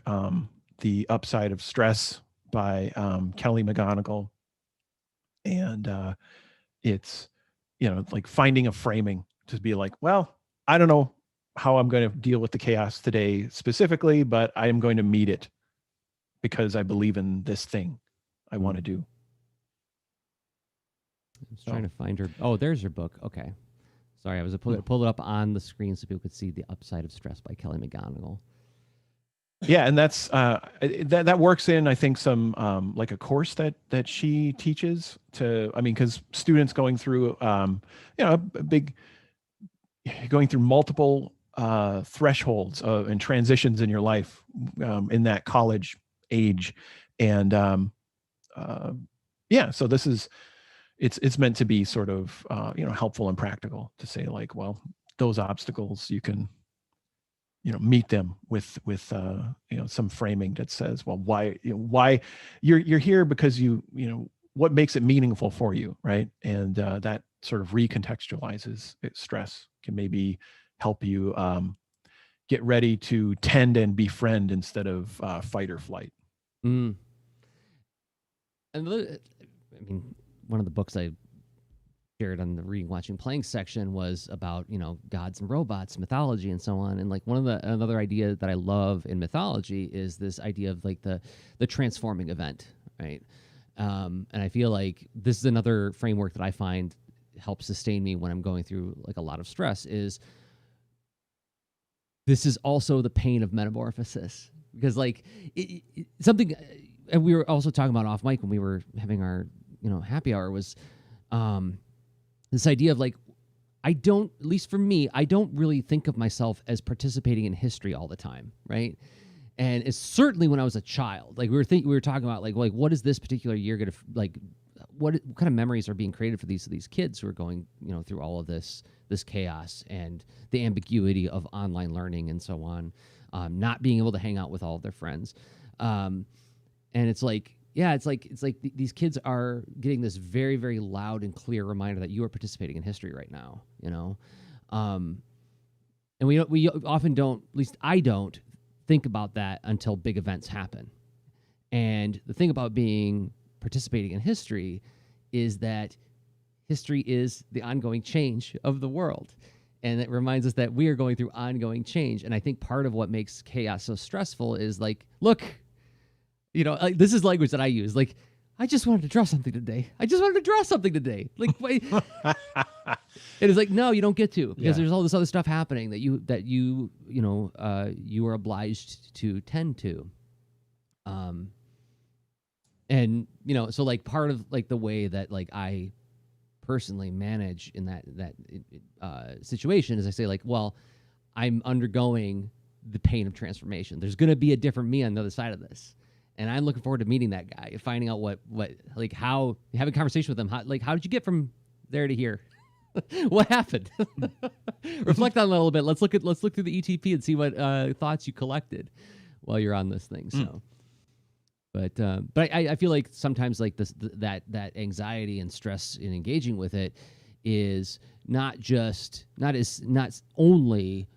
The Upside of Stress by Kelly McGonigal. And it's like finding a framing to be like, well, I don't know how I'm going to deal with the chaos today specifically, but I am going to meet it because I believe in this thing I want to do. I was trying to find her. Oh, there's her book. Okay. Sorry, I was pulled it up on the screen so people could see The Upside of Stress by Kelly McGonigal. Yeah, and that's that works in, I think, some like a course that she teaches because students going through going through multiple thresholds and transitions in your life in that college age, and so this is it's meant to be sort of helpful and practical to say, like, well, those obstacles you can meet them with some framing that says, well, why you're here, because what makes it meaningful for you, right? And that sort of recontextualizes stress, can maybe help you get ready to tend and befriend instead of fight or flight. And one of the books I shared on the reading, watching, playing section was about gods and robots, mythology, and so on. And like another idea that I love in mythology is this idea of like the transforming event, right? And I feel like this is another framework that I find helps sustain me when I'm going through like a lot of stress. Is this is also the pain of metamorphosis, because like something, and we were also talking about off mic when we were having our happy hour, was this idea of like, at least for me, I don't really think of myself as participating in history all the time, right? And it's certainly when I was a child, like we were talking about like what is this particular year going to like, what kind of memories are being created for these kids who are going through all of this chaos and the ambiguity of online learning and so on, not being able to hang out with all of their friends, and it's like. Yeah, it's like these kids are getting this very, very loud and clear reminder that you are participating in history right now, and we often don't, at least I don't, think about that until big events happen. And the thing about participating in history is that history is the ongoing change of the world, and it reminds us that we are going through ongoing change. And I think part of what makes chaos so stressful is like, look. Like, this is language that I use. Like, I just wanted to draw something today. Like, wait. It is like, no, you don't get to, because there's all this other stuff happening that you are obliged to tend to. And so like part of like the way that like I personally manage in that situation is I say like, well, I'm undergoing the pain of transformation. There's going to be a different me on the other side of this. And I'm looking forward to meeting that guy and finding out what like how having a conversation with him. How did you get from there to here? What happened? Reflect on it a little bit. Let's look through the ETP and see what thoughts you collected while you're on this thing. So, but I feel like sometimes like that anxiety and stress in engaging with it is not only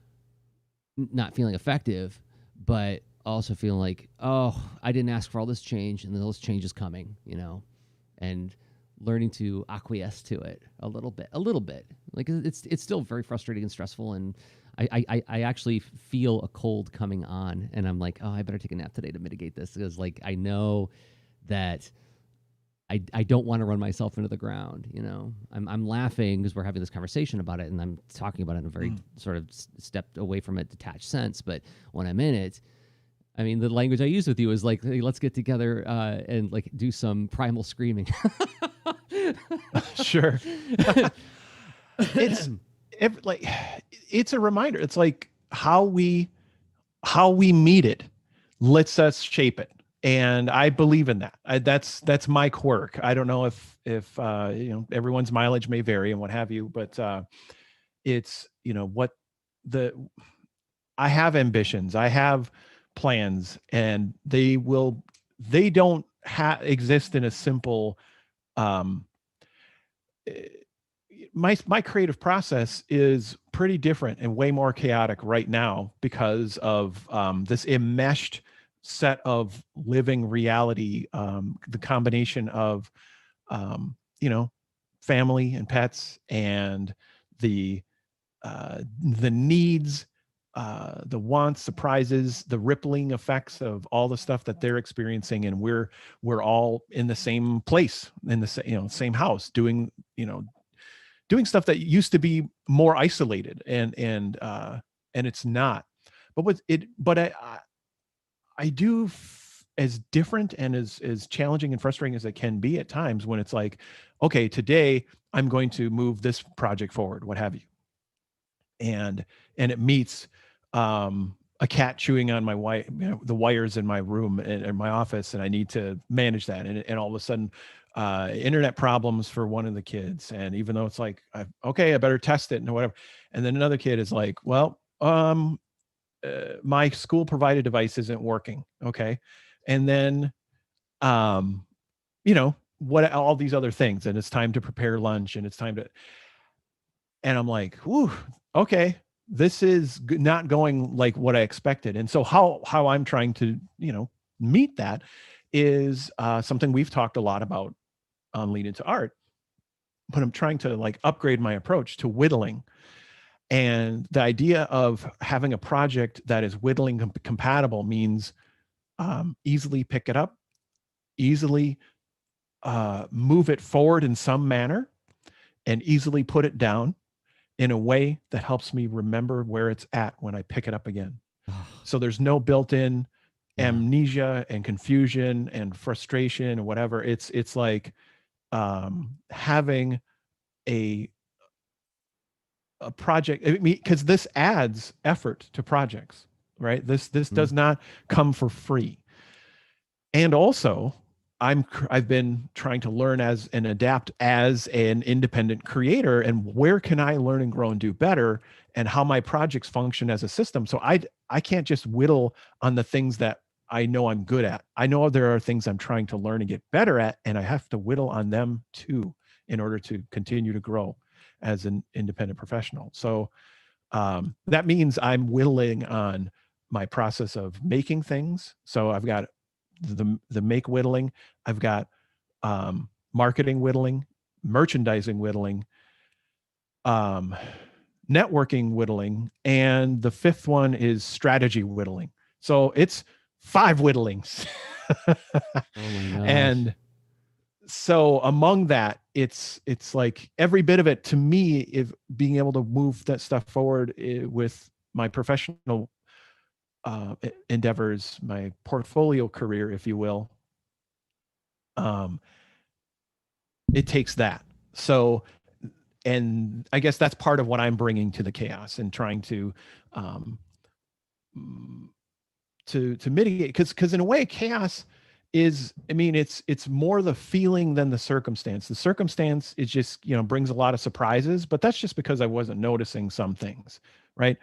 not feeling effective, but also feeling like, oh, I didn't ask for all this change, and those changes coming, and learning to acquiesce to it a little bit. Like it's still very frustrating and stressful, and I actually feel a cold coming on, and I'm like, oh, I better take a nap today to mitigate this, because like I know that I don't want to run myself into the ground. I'm laughing because we're having this conversation about it, and I'm talking about it in a very sort of stepped away from it, detached sense. But when I'm in it, I mean, the language I use with you is like, hey, let's get together and like do some primal screaming. Sure. It's a reminder. It's like how we meet it lets us shape it. And I believe in that. That's my quirk. I don't know if everyone's mileage may vary and what have you, but it's I have ambitions. I have plans, and they don't exist in a simple. My creative process is pretty different and way more chaotic right now because of this enmeshed set of living reality, the combination of family and pets, and the needs, the wants, surprises, the rippling effects of all the stuff that they're experiencing, and we're all in the same place, in the same house, doing stuff that used to be more isolated, and it's not. But I do as different and as challenging and frustrating as it can be at times, when it's like, okay, today I'm going to move this project forward, what have you. And it meets a cat chewing on my the wires in my room and my office, and I need to manage that. And all of a sudden, internet problems for one of the kids. And even though it's like, okay, I better test it and whatever. And then another kid is like, well, my school provided device isn't working. Okay. And then, what, all these other things, and it's time to prepare lunch, and it's time to, and I'm like, whew, okay, this is not going like what I expected. And so how I'm trying to, meet that is something we've talked a lot about on Lead Into Art, but I'm trying to like upgrade my approach to whittling. And the idea of having a project that is whittling compatible means easily pick it up, easily move it forward in some manner, and easily put it down in a way that helps me remember where it's at when I pick it up again. So there's no built-in amnesia and confusion and frustration and whatever. It's like having a project, because this adds effort to projects, right? This does not come for free. And also, I've been trying to learn and adapt as an independent creator, and where can I learn and grow and do better, and how my projects function as a system. So I can't just whittle on the things that I know I'm good at. I know there are things I'm trying to learn and get better at, and I have to whittle on them too in order to continue to grow as an independent professional. So that means I'm whittling on my process of making things. So I've got the make whittling, I've got marketing whittling, merchandising whittling, networking whittling, and the fifth one is strategy whittling. So it's 5 whittlings. Oh my gosh. And so among that, it's like every bit of it to me, if being able to move that stuff forward with my professional endeavors, my portfolio career, if you will, it takes that. So and I guess that's part of what I'm bringing to the chaos and trying to mitigate, because in a way chaos is, I mean, it's more the feeling than the circumstance. The circumstance is just, you know, brings a lot of surprises, but that's just because I wasn't noticing some things, right?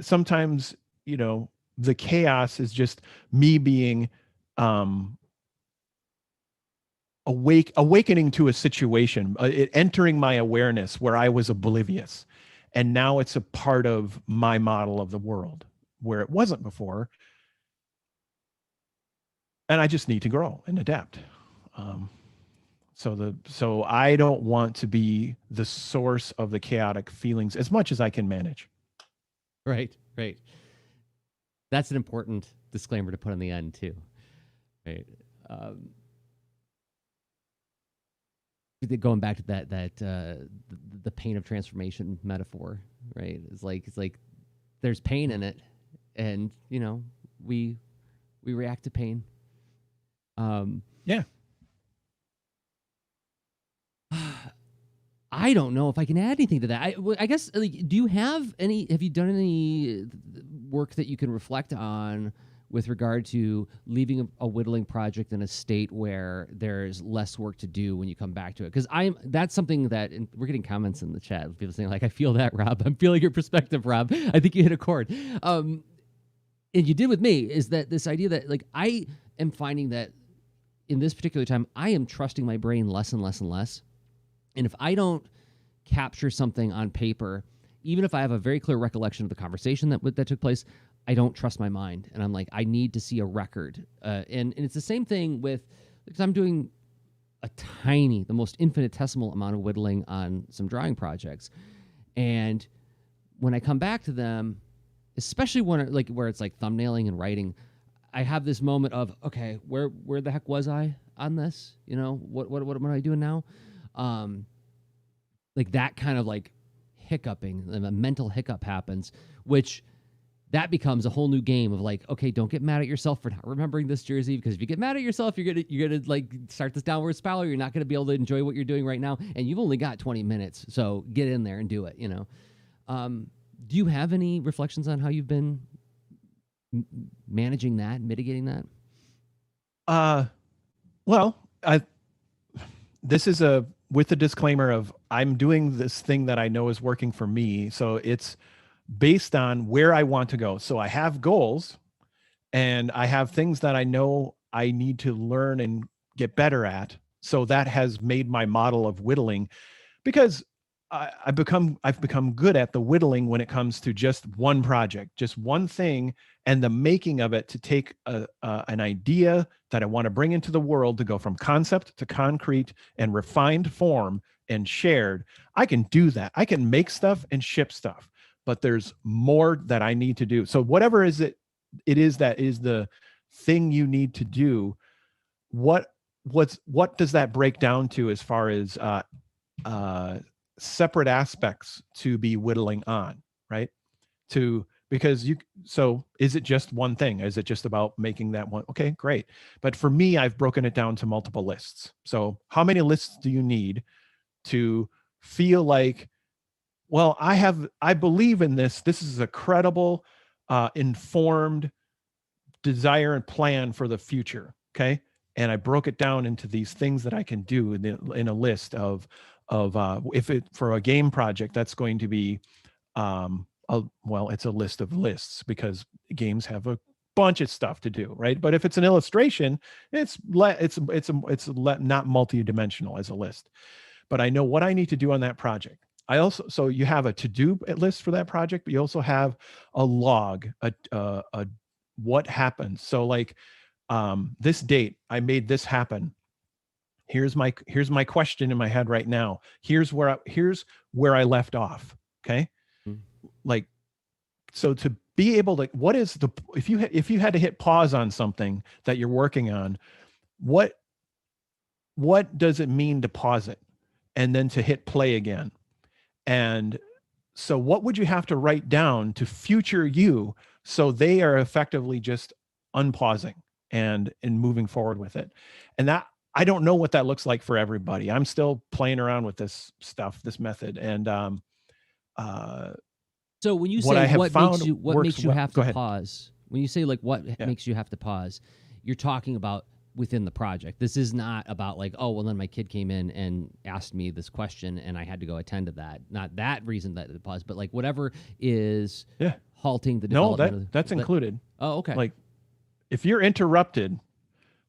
Sometimes, you know, the chaos is just me being awakening to a situation, it entering my awareness where I was oblivious, and now it's a part of my model of the world where it wasn't before, and I just need to grow and adapt. So I don't want to be the source of the chaotic feelings as much as I can manage. Right. That's an important disclaimer to put on the end too. Right. Going back to that the pain of transformation metaphor, right? It's like there's pain in it, and you know we react to pain. Yeah. I don't know if I can add anything to that. I guess, like, have you done any work that you can reflect on with regard to leaving a whittling project in a state where there's less work to do when you come back to it? Because that's something that, and we're getting comments in the chat, people saying like, I feel that, Rob. I'm feeling your perspective, Rob. I think you hit a chord. And you did with me, is that this idea that, like, I am finding that in this particular time, I am trusting my brain less and less and less. And if I don't capture something on paper, even if I have a very clear recollection of the conversation that took place, I don't trust my mind. And I'm like, I need to see a record. And it's the same thing with, because I'm doing the most infinitesimal amount of whittling on some drawing projects. And when I come back to them, especially where it's like thumbnailing and writing, I have this moment of, okay, where the heck was I on this? You know, what am I doing now? Like that kind of like hiccuping, a mental hiccup happens, which that becomes a whole new game of like, okay, don't get mad at yourself for not remembering this, Jerzy, because if you get mad at yourself, you're gonna like start this downward spiral. You're not gonna be able to enjoy what you're doing right now, and you've only got 20 minutes, so get in there and do it. You know, do you have any reflections on how you've been managing that, mitigating that? Well, this is with the disclaimer of I'm doing this thing that I know is working for me. So it's based on where I want to go. So I have goals and I have things that I know I need to learn and get better at. So that has made my model of whittling, because I've become good at the whittling when it comes to just one project, just one thing, and the making of it to take an idea that I want to bring into the world to go from concept to concrete and refined form and shared. I can do that. I can make stuff and ship stuff, but there's more that I need to do. So whatever it is that is the thing you need to do, what does that break down to as far as separate aspects to be whittling on, right? So is it just one thing? Is it just about making that one? Okay, great. But for me, I've broken it down to multiple lists. So how many lists do you need to feel like, well, I believe in this. This is a credible, informed desire and plan for the future. Okay. And I broke it down into these things that I can do in a list of if it for a game project, that's going to be it's a list of lists, because games have a bunch of stuff to do, right? But if it's an illustration, it's not multi-dimensional as a list. But I know what I need to do on that project. So you have a to-do list for that project, but you also have a log, a what happens. So like this date, I made this happen. Here's my question in my head right now. Here's where I left off. Okay. Mm-hmm. Like, so to be able to, if you had to hit pause on something that you're working on, what does it mean to pause it and then to hit play again? And so what would you have to write down to future you, so they are effectively just unpausing and moving forward with it? And that, I don't know what that looks like for everybody. I'm still playing around with this stuff, this method. And so when you what I say have what found makes you well. have Go to ahead. pause, when you say like what Yeah. makes you have to pause, you're talking about within the project. This is not about like, oh, well, then my kid came in and asked me this question and I had to go attend to that. Not that reason that the pause, but like whatever is Yeah. halting the No, development. that's included. Oh, okay. Like if you're interrupted,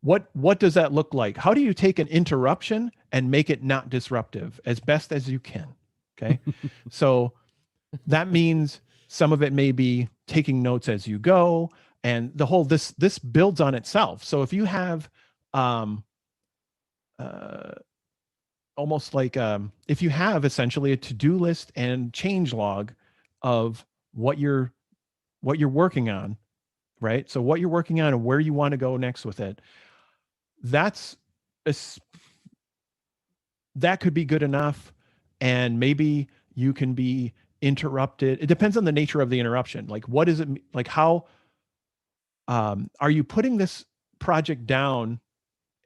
what does that look like? How do you take an interruption and make it not disruptive as best as you can? Okay. So that means some of it may be taking notes as you go, and the whole this builds on itself. So if you have almost like if you have essentially a to-do list and change log of what you're working on, right? So what you're working on and where you want to go next with it, that could be good enough. And maybe you can be interrupted. It depends on the nature of the interruption. Like, what is it like? How are you putting this project down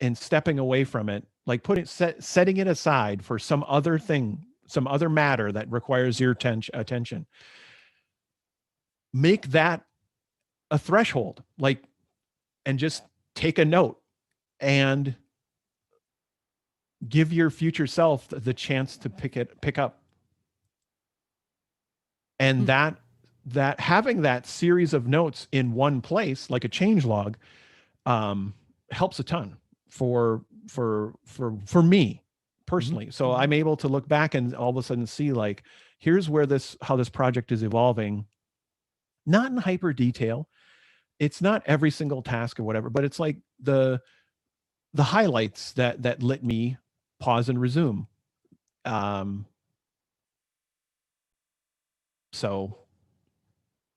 and stepping away from it? Like setting it aside for some other thing, some other matter that requires your attention. Make that a threshold, like, and just take a note and give your future self the chance to pick up. And that having that series of notes in one place, like a change log, helps a ton for me personally. So I'm able to look back and all of a sudden see like, here's where how this project is evolving, not in hyper detail. It's not every single task or whatever, but it's like the highlights that let me pause and resume. So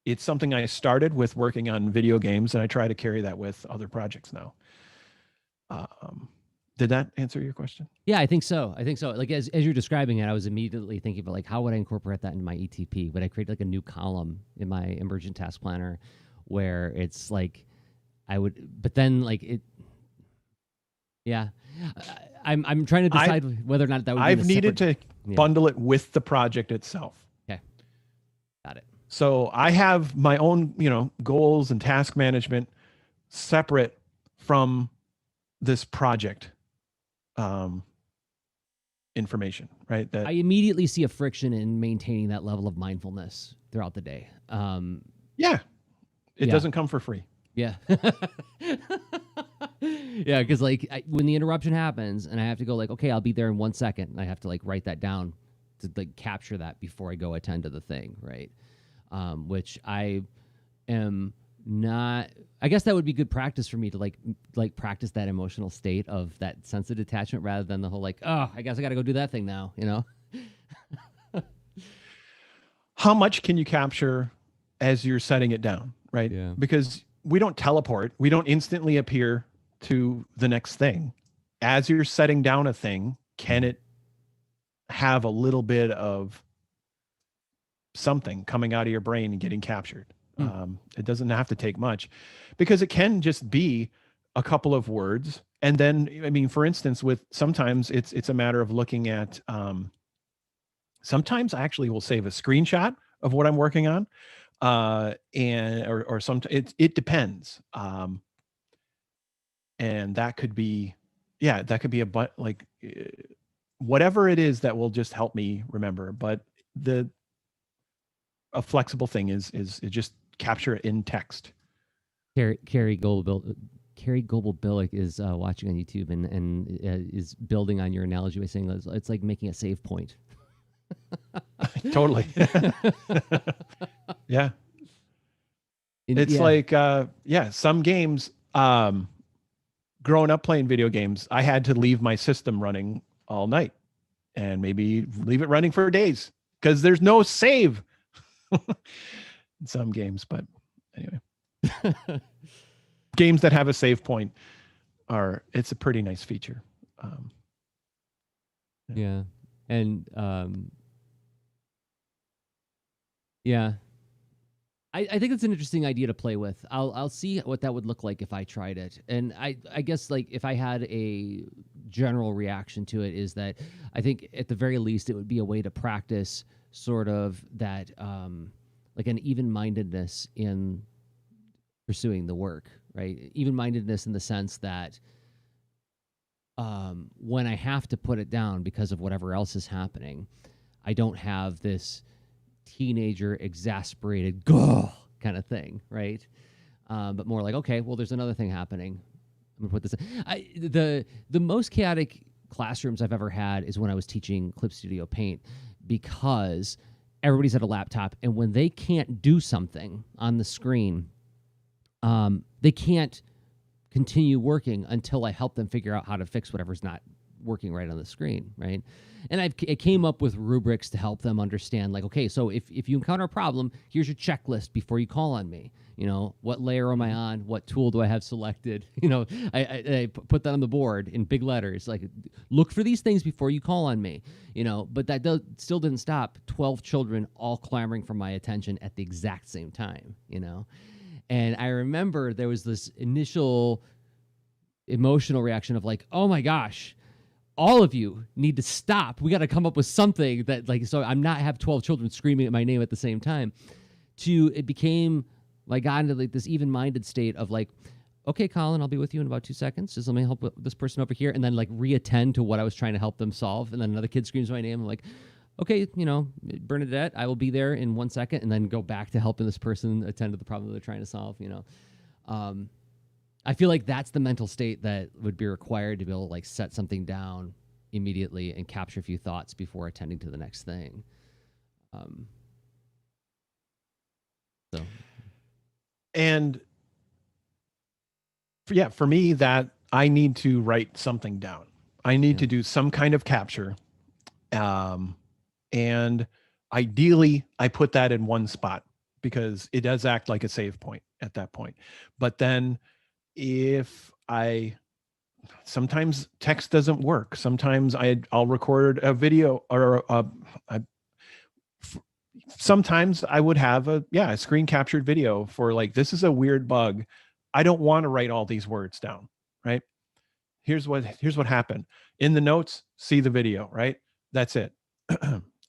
it's something I started with working on video games, and I try to carry that with other projects now. Did that answer your question? Yeah, I think so. Like as you're describing it, I was immediately thinking about like, how would I incorporate that into my ETP? Would I create like a new column in my emergent task planner where it's like I would, but then like it, yeah, I'm trying to decide whether or not that would. I've needed to bundle it with the project itself. Okay, got it. So I have my own, goals and task management separate from this project information, right? That I immediately see a friction in maintaining that level of mindfulness throughout the day. It doesn't come for free. Yeah. Yeah, because like when the interruption happens and I have to go like, okay, I'll be there in 1 second, and I have to like write that down to like capture that before I go attend to the thing, right? Which I am not. I guess that would be good practice for me to like practice that emotional state of that sense of detachment rather than the whole like, oh, I guess I got to go do that thing now, How much can you capture as you're setting it down, right? Yeah. Because we don't teleport. We don't instantly appear to the next thing. As you're setting down a thing, can it have a little bit of something coming out of your brain and getting captured? It doesn't have to take much, because it can just be a couple of words. And then, I mean, for instance, sometimes it's a matter of looking at, sometimes I actually will save a screenshot of what I'm working on. Or sometimes it depends. And that could be, whatever it is that will just help me remember. But a flexible thing is just capture it in text. Carrie Goebel-Billick is watching on YouTube and is building on your analogy by saying it's like making a save point. Totally. Yeah. It's like, some games, growing up playing video games, I had to leave my system running all night and maybe leave it running for days because there's no save in some games. But anyway, games that have a save point it's a pretty nice feature. Yeah. And yeah, I think it's an interesting idea to play with. I'll see what that would look like if I tried it. And I guess like if I had a general reaction to it is that I think at the very least it would be a way to practice sort of that like an even-mindedness in pursuing the work, right? Even-mindedness in the sense that when I have to put it down because of whatever else is happening, I don't have this teenager exasperated kind of thing, right? But more like, okay, well, there's another thing happening. I'm gonna put this in. The most chaotic classrooms I've ever had is when I was teaching Clip Studio Paint, because everybody's at a laptop, and when they can't do something on the screen, they can't continue working until I help them figure out how to fix whatever's not working right on the screen, right? And I came up with rubrics to help them understand, like, okay, so if you encounter a problem, here's your checklist before you call on me. You know, what layer am I on? What tool do I have selected? You know, I put that on the board in big letters, like, look for these things before you call on me. You know, but that still didn't stop 12 children all clamoring for my attention at the exact same time, you know? And I remember there was this initial emotional reaction of like, oh my gosh, all of you need to stop. We got to come up with something that, like, so I'm not have 12 children screaming at my name at the same time. It became, I got into like this even-minded state of like, okay, Colin, I'll be with you in about 2 seconds. Just let me help this person over here. And then like reattend to what I was trying to help them solve. And then another kid screams my name. I'm like, okay, you know, Bernadette, I will be there in 1 second, and then go back to helping this person attend to the problem they're trying to solve, you know. I feel like that's the mental state that would be required to be able to like set something down immediately and capture a few thoughts before attending to the next thing. And for me, that I need to write something down. I need to do some kind of capture. And ideally I put that in one spot because it does act like a save point at that point. But then sometimes text doesn't work. Sometimes I'll record a video, or sometimes I would have a screen captured video for like, this is a weird bug. I don't want to write all these words down, right? Here's what happened. In the notes, see the video, right? That's it.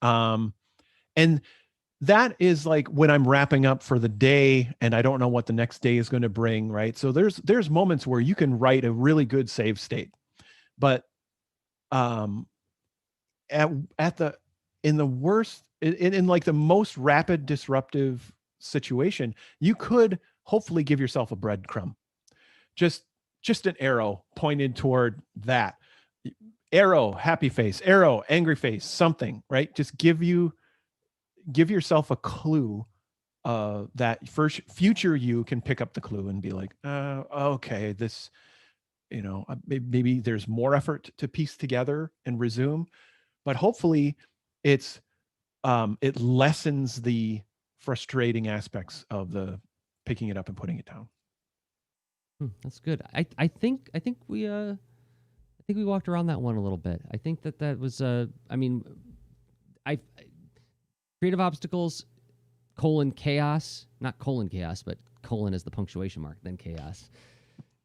And that is like when I'm wrapping up for the day and I don't know what the next day is going to bring, right? So there's moments where you can write a really good save state, but in like the most rapid disruptive situation, you could hopefully give yourself a breadcrumb, just an arrow pointed toward that. Arrow, happy face, arrow, angry face, something, right? Just give yourself a clue that future you can pick up the clue and be like, okay, this, you know, maybe there's more effort to piece together and resume, but hopefully it lessens the frustrating aspects of the picking it up and putting it down. That's good. I think we walked around that one a little bit. I think that was creative obstacles, chaos, not chaos, but colon is the punctuation mark, then chaos.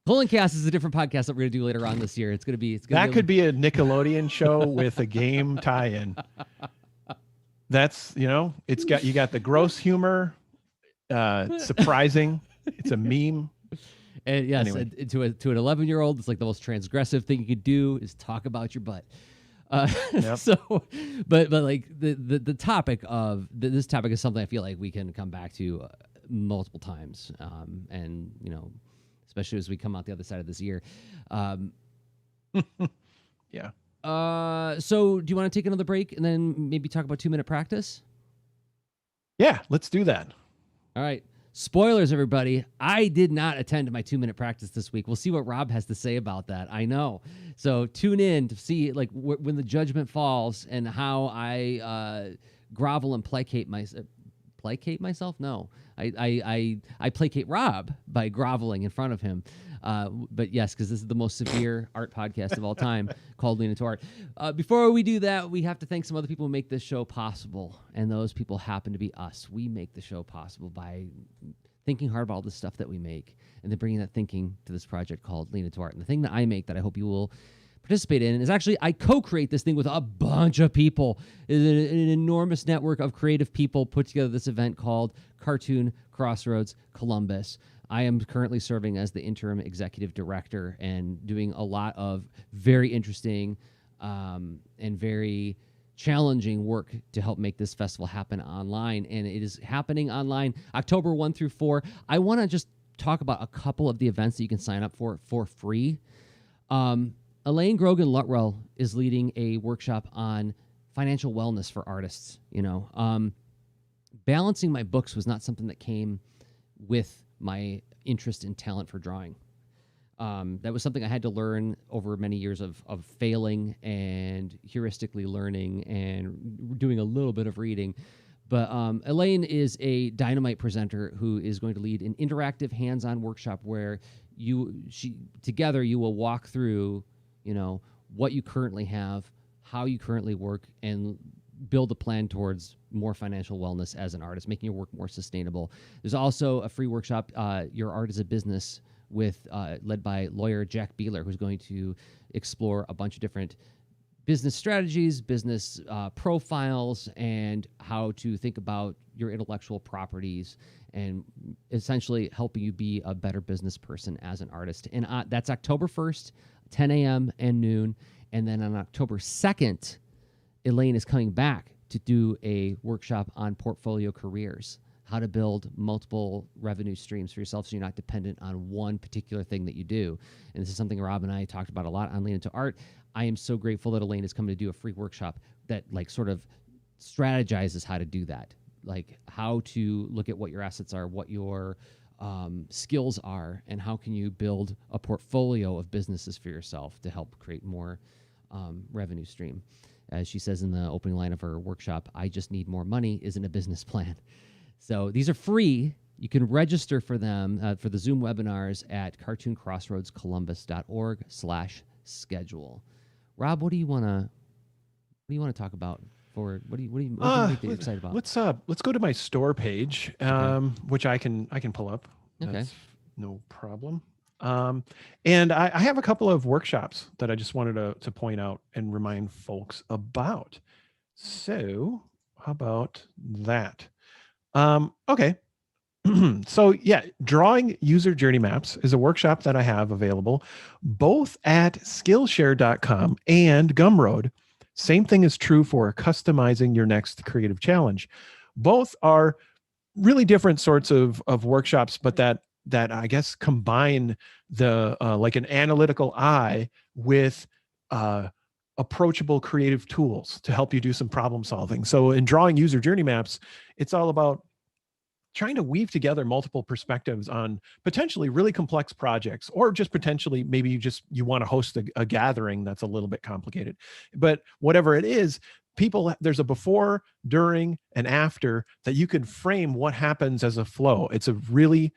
Chaos is a different podcast that we're going to do later on this year. It's going to be could be a Nickelodeon show with a game tie-in. That's, you know, you got the gross humor, surprising. It's a meme. And yes, anyway. To an 11-year-old, it's like the most transgressive thing you could do is talk about your butt. Yep. So, but like the topic of this topic is something I feel like we can come back to multiple times, and you know, especially as we come out the other side of this year. Yeah. So do you want to take another break and then maybe talk about 2-minute practice? Yeah, let's do that. All right. Spoilers, everybody. I did not attend my 2-minute practice this week. We'll see what Rob has to say about that. I know. So tune in to see like when the judgment falls and how I grovel and placate myself. Placate myself? No, I placate Rob by groveling in front of him. But yes, because this is the most severe art podcast of all time called Lean Into Art. Before we do that, we have to thank some other people who make this show possible. And those people happen to be us. We make the show possible by thinking hard about all the stuff that we make and then bringing that thinking to this project called Lean Into Art. And the thing that I make that I hope you will participate in is actually I co-create this thing with a bunch of people. It's an enormous network of creative people put together this event called Cartoon Crossroads Columbus. I am currently serving as the interim executive director and doing a lot of very interesting and very challenging work to help make this festival happen online. And it is happening online October 1 through 4. I want to just talk about a couple of the events that you can sign up for free. Elaine Grogan Luttrell is leading a workshop on financial wellness for artists. Balancing my books was not something that came with my interest in talent for drawing. That was something I had to learn over many years of failing and heuristically learning and doing a little bit of reading. But Elaine is a dynamite presenter who is going to lead an interactive hands-on workshop where together you will walk through, what you currently have, how you currently work, and build a plan towards more financial wellness as an artist, making your work more sustainable. There's also a free workshop, Your Art is a Business, led by lawyer Jack Beeler, who's going to explore a bunch of different business strategies, business profiles, and how to think about your intellectual properties, and essentially helping you be a better business person as an artist. And that's October 1st, 10 a.m. and noon. And then on October 2nd, Elaine is coming back to do a workshop on portfolio careers, how to build multiple revenue streams for yourself so you're not dependent on one particular thing that you do. And this is something Rob and I talked about a lot on Lean Into Art. I am so grateful that Elaine is coming to do a free workshop that sort of strategizes how to do that, like how to look at what your assets are, what your skills are, and how can you build a portfolio of businesses for yourself to help create more revenue stream. As she says in the opening line of her workshop, I just need more money isn't a business plan. So these are free. You can register for them for the Zoom webinars at cartooncrossroadscolumbus.org/schedule. Rob, what do you want to talk about? What do you think that you're excited about? Let's go to my store page, which I can pull up. Okay. That's no problem. And I have a couple of workshops that I just wanted to point out and remind folks about. So how about that? Okay. So yeah, drawing user journey maps is a workshop that I have available both at Skillshare.com and Gumroad. Same thing is true for customizing your next creative challenge. Both are really different sorts of workshops, but that I guess combine the like an analytical eye with approachable creative tools to help you do some problem solving. So in drawing user journey maps, it's all about trying to weave together multiple perspectives on potentially really complex projects, or just potentially maybe you want to host a gathering that's a little bit complicated. But whatever it is, there's a before, during, and after that you can frame what happens as a flow. It's a really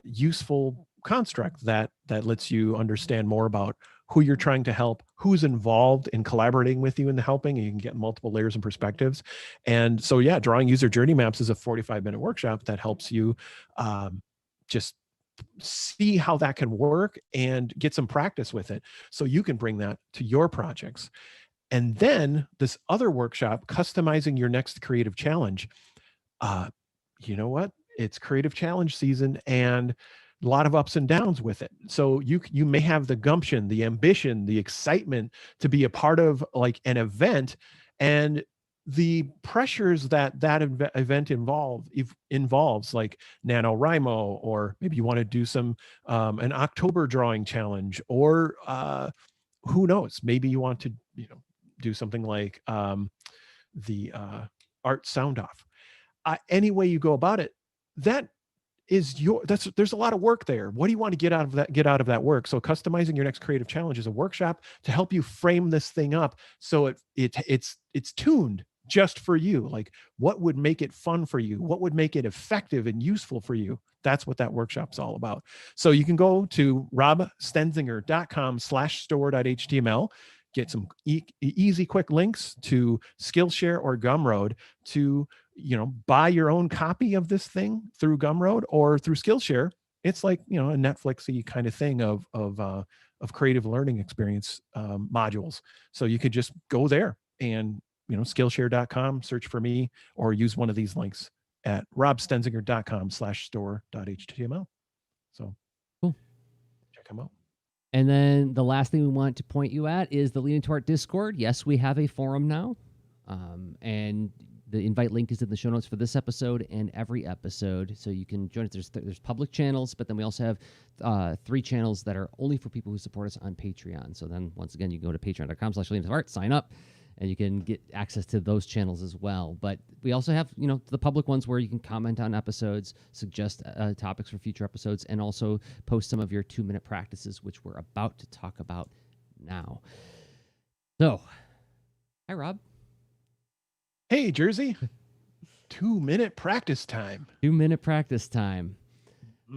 useful construct that lets you understand more about who you're trying to help, who's involved in collaborating with you in the helping, and you can get multiple layers and perspectives. And so, yeah, drawing user journey maps is a 45-minute workshop that helps you just see how that can work and get some practice with it so you can bring that to your projects. And then this other workshop, customizing your next creative challenge. You know what? It's creative challenge season, and a lot of ups and downs with it. So you may have the gumption, the ambition, the excitement to be a part of like an event, and the pressures that event involves, like NaNoWriMo, or maybe you want to do some an October drawing challenge, or who knows, maybe you want to do something like the art sound off. Any way you go about it, there's a lot of work there. What do you want to get out of that work? So customizing your next creative challenge is a workshop to help you frame this thing up so it's tuned just for you. Like, what would make it fun for you? What would make it effective and useful for you? That's what that workshop's all about. So you can go to robstenzinger.com/store.html, get some easy, quick links to Skillshare or Gumroad to buy your own copy of this thing through Gumroad or through Skillshare, it's like, a Netflix-y kind of thing of creative learning experience modules. So you could just go there and, Skillshare.com, search for me, or use one of these links at robstenzinger.com/store.html. So Cool. check them out. And then the last thing we want to point you at is the Lean Into Art Discord. Yes, we have a forum now. And the invite link is in the show notes for this episode and every episode. So you can join us. There's public channels, but then we also have 3 channels that are only for people who support us on Patreon. So then once again, you go to patreon.com/leanintoart, sign up, and you can get access to those channels as well. But we also have, the public ones where you can comment on episodes, suggest topics for future episodes, and also post some of your 2-minute practices, which we're about to talk about now. So, hi, Rob. Hey, Jerzy. 2-minute practice time. 2-minute practice time.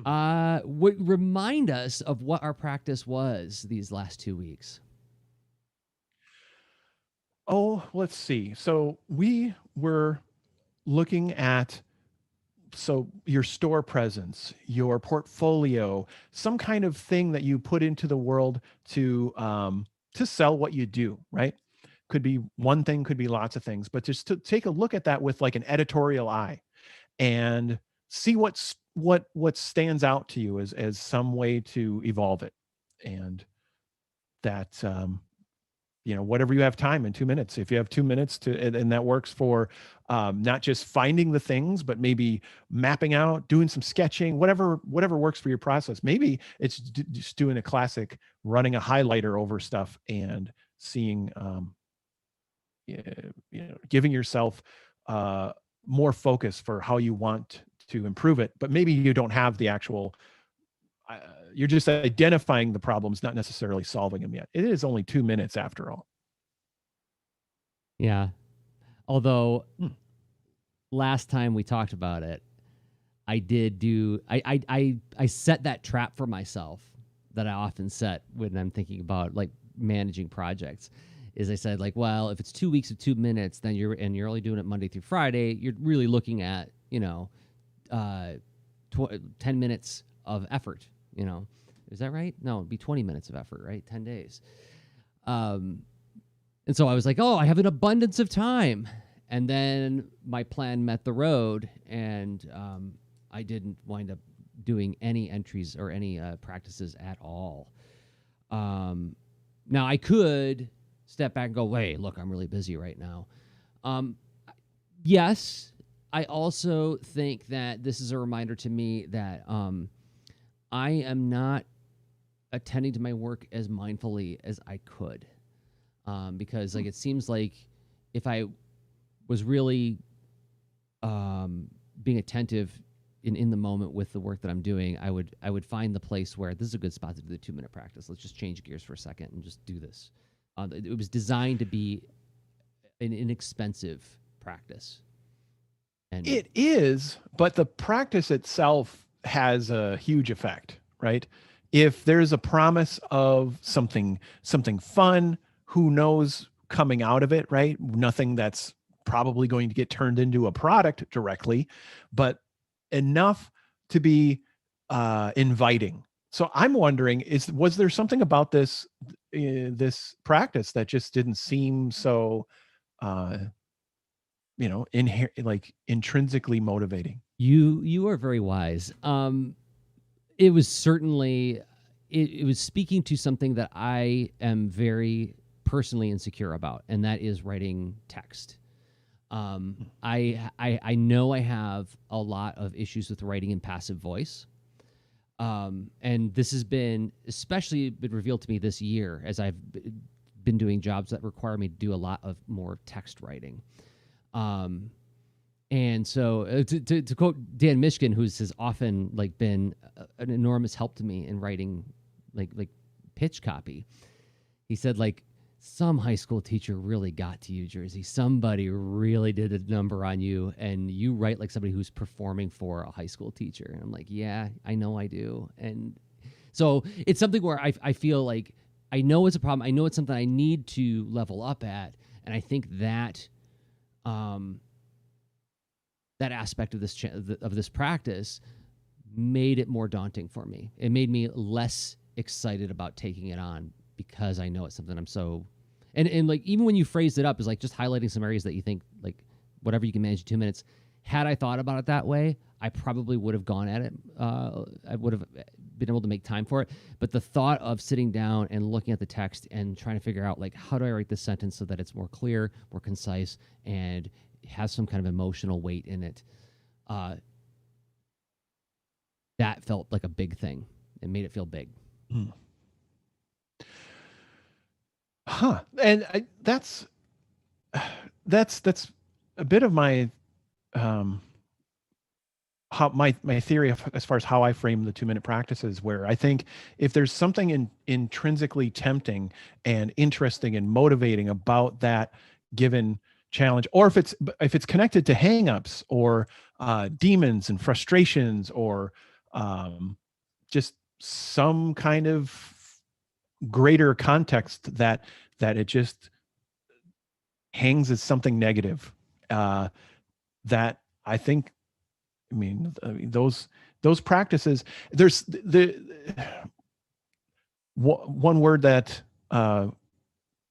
Remind us of what our practice was these last 2 weeks. Oh, let's see. So we were looking at your store presence, your portfolio, some kind of thing that you put into the world to sell what you do, right? Could be one thing, could be lots of things, but just to take a look at that with like an editorial eye and see what stands out to you as some way to evolve it. And that whatever you have time in 2 minutes, if you have 2 minutes and that works for not just finding the things, but maybe mapping out, doing some sketching, whatever works for your process. Maybe it's just doing a classic, running a highlighter over stuff and seeing, giving yourself more focus for how you want to improve it. But maybe you don't have the actual, you're just identifying the problems, not necessarily solving them yet. It is only 2 minutes after all. Yeah. Although last time we talked about it, I set that trap for myself that I often set when I'm thinking about like managing projects. Is I said like, well, if it's 2 weeks of 2 minutes, then you're only doing it Monday through Friday, you're really looking at 10 minutes of effort. Is that right? No, it'd be 20 minutes of effort, right? 10 days. And so I was like, oh, I have an abundance of time. And then my plan met the road, and I didn't wind up doing any entries or any practices at all. Now I could step back and go, wait, look, I'm really busy right now. Yes, I also think that this is a reminder to me that I am not attending to my work as mindfully as I could, because like it seems like if I was really being attentive in the moment with the work that I'm doing, I would find the place where this is a good spot to do the 2-minute practice. Let's just change gears for a second and just do this. It was designed to be an inexpensive practice. And it is, but the practice itself has a huge effect, right? If there's a promise of something fun, who knows coming out of it, right? Nothing that's probably going to get turned into a product directly, but enough to be inviting. So I'm wondering, was there something about this practice that just didn't seem so intrinsically motivating? You are very wise. It was certainly it was speaking to something that I am very personally insecure about, and that is writing text. I know I have a lot of issues with writing in passive voice. And this has been especially been revealed to me this year as I've been doing jobs that require me to do a lot of more text writing. And so to quote Dan Mishkin, has often like been an enormous help to me in writing like pitch copy. He said like, some high school teacher really got to you, Jerzy. Somebody really did a number on you, and you write like somebody who's performing for a high school teacher. And I'm like, yeah, I know I do. And so it's something where I feel like I know it's a problem. I know it's something I need to level up at. And I think that that aspect of this practice made it more daunting for me. It made me less excited about taking it on because I know it's something I'm so, and like, even when you phrased it up as like just highlighting some areas that you think like whatever you can manage in 2 minutes, had I thought about it that way, I probably would have gone at it. I would have been able to make time for it. But the thought of sitting down and looking at the text and trying to figure out like, how do I write this sentence so that it's more clear, more concise, and has some kind of emotional weight in it, that felt like a big thing. It made it feel big. Huh. And that's a bit of my how my theory of, as far as how I frame the 2-minute practices, where I think if there's something intrinsically tempting and interesting and motivating about that given challenge, or if it's connected to hangups or demons and frustrations, or just some kind of greater context that it just hangs as something negative, that I think, I mean, those practices, there's one word that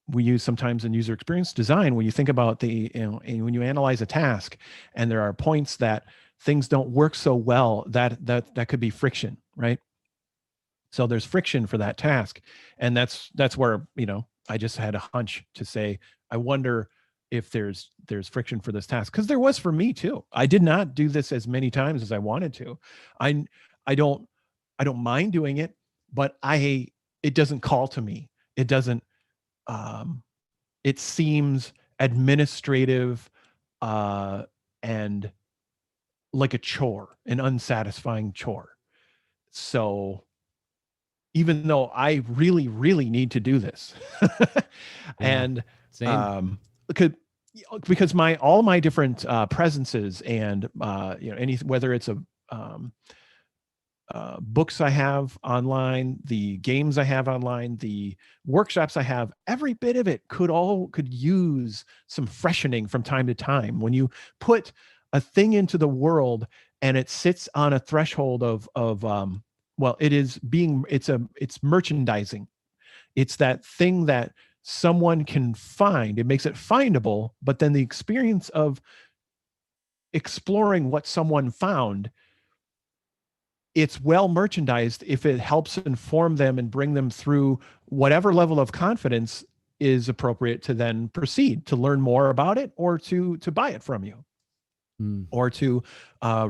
we use sometimes in user experience design, when you think about when you analyze a task and there are points that things don't work so well, that could be friction, right? So there's friction for that task. And that's where, I just had a hunch to say, I wonder if there's friction for this task, because there was for me too. I did not do this as many times as I wanted to. I don't mind doing it, but it doesn't call to me. It doesn't, it seems administrative, and like a chore, an unsatisfying chore. So even though I really, really need to do this, and Same. because all my different presences and whether it's books I have online, the games I have online, the workshops I have, every bit of it could use some freshening from time to time. When you put a thing into the world and it sits on a threshold of it's merchandising. It's that thing that someone can find. It makes it findable, but then the experience of exploring what someone found, it's well merchandised if it helps inform them and bring them through whatever level of confidence is appropriate to then proceed to learn more about it, or to buy it from you, or to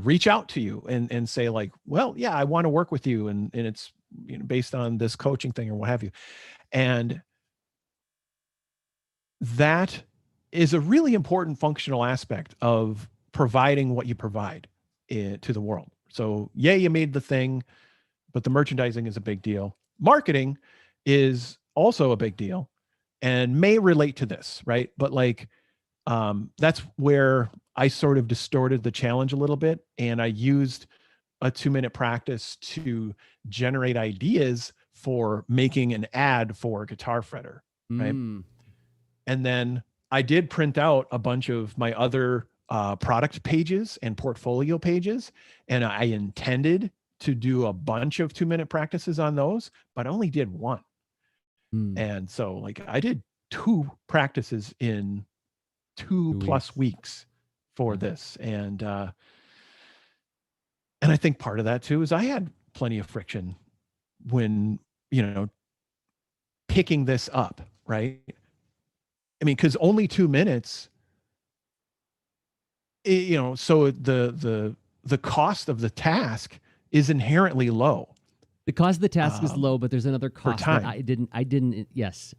reach out to you and say like, well, yeah, I want to work with you. And it's based on this coaching thing or what have you. And that is a really important functional aspect of providing what you provide to the world. So yeah, you made the thing, but the merchandising is a big deal. Marketing is also a big deal and may relate to this, right? But like, that's where I sort of distorted the challenge a little bit. And I used a 2-minute practice to generate ideas for making an ad for a guitar fretter, right? And then I did print out a bunch of my other product pages and portfolio pages. And I intended to do a bunch of 2-minute practices on those, but I only did one. And so like I did 2 practices in 2+ weeks for this. And I think part of that too is I had plenty of friction when, picking this up, right? I mean, because only 2 minutes, so the cost of the task is inherently low. The cost of the task is low, but there's another cost that I didn't. Yes,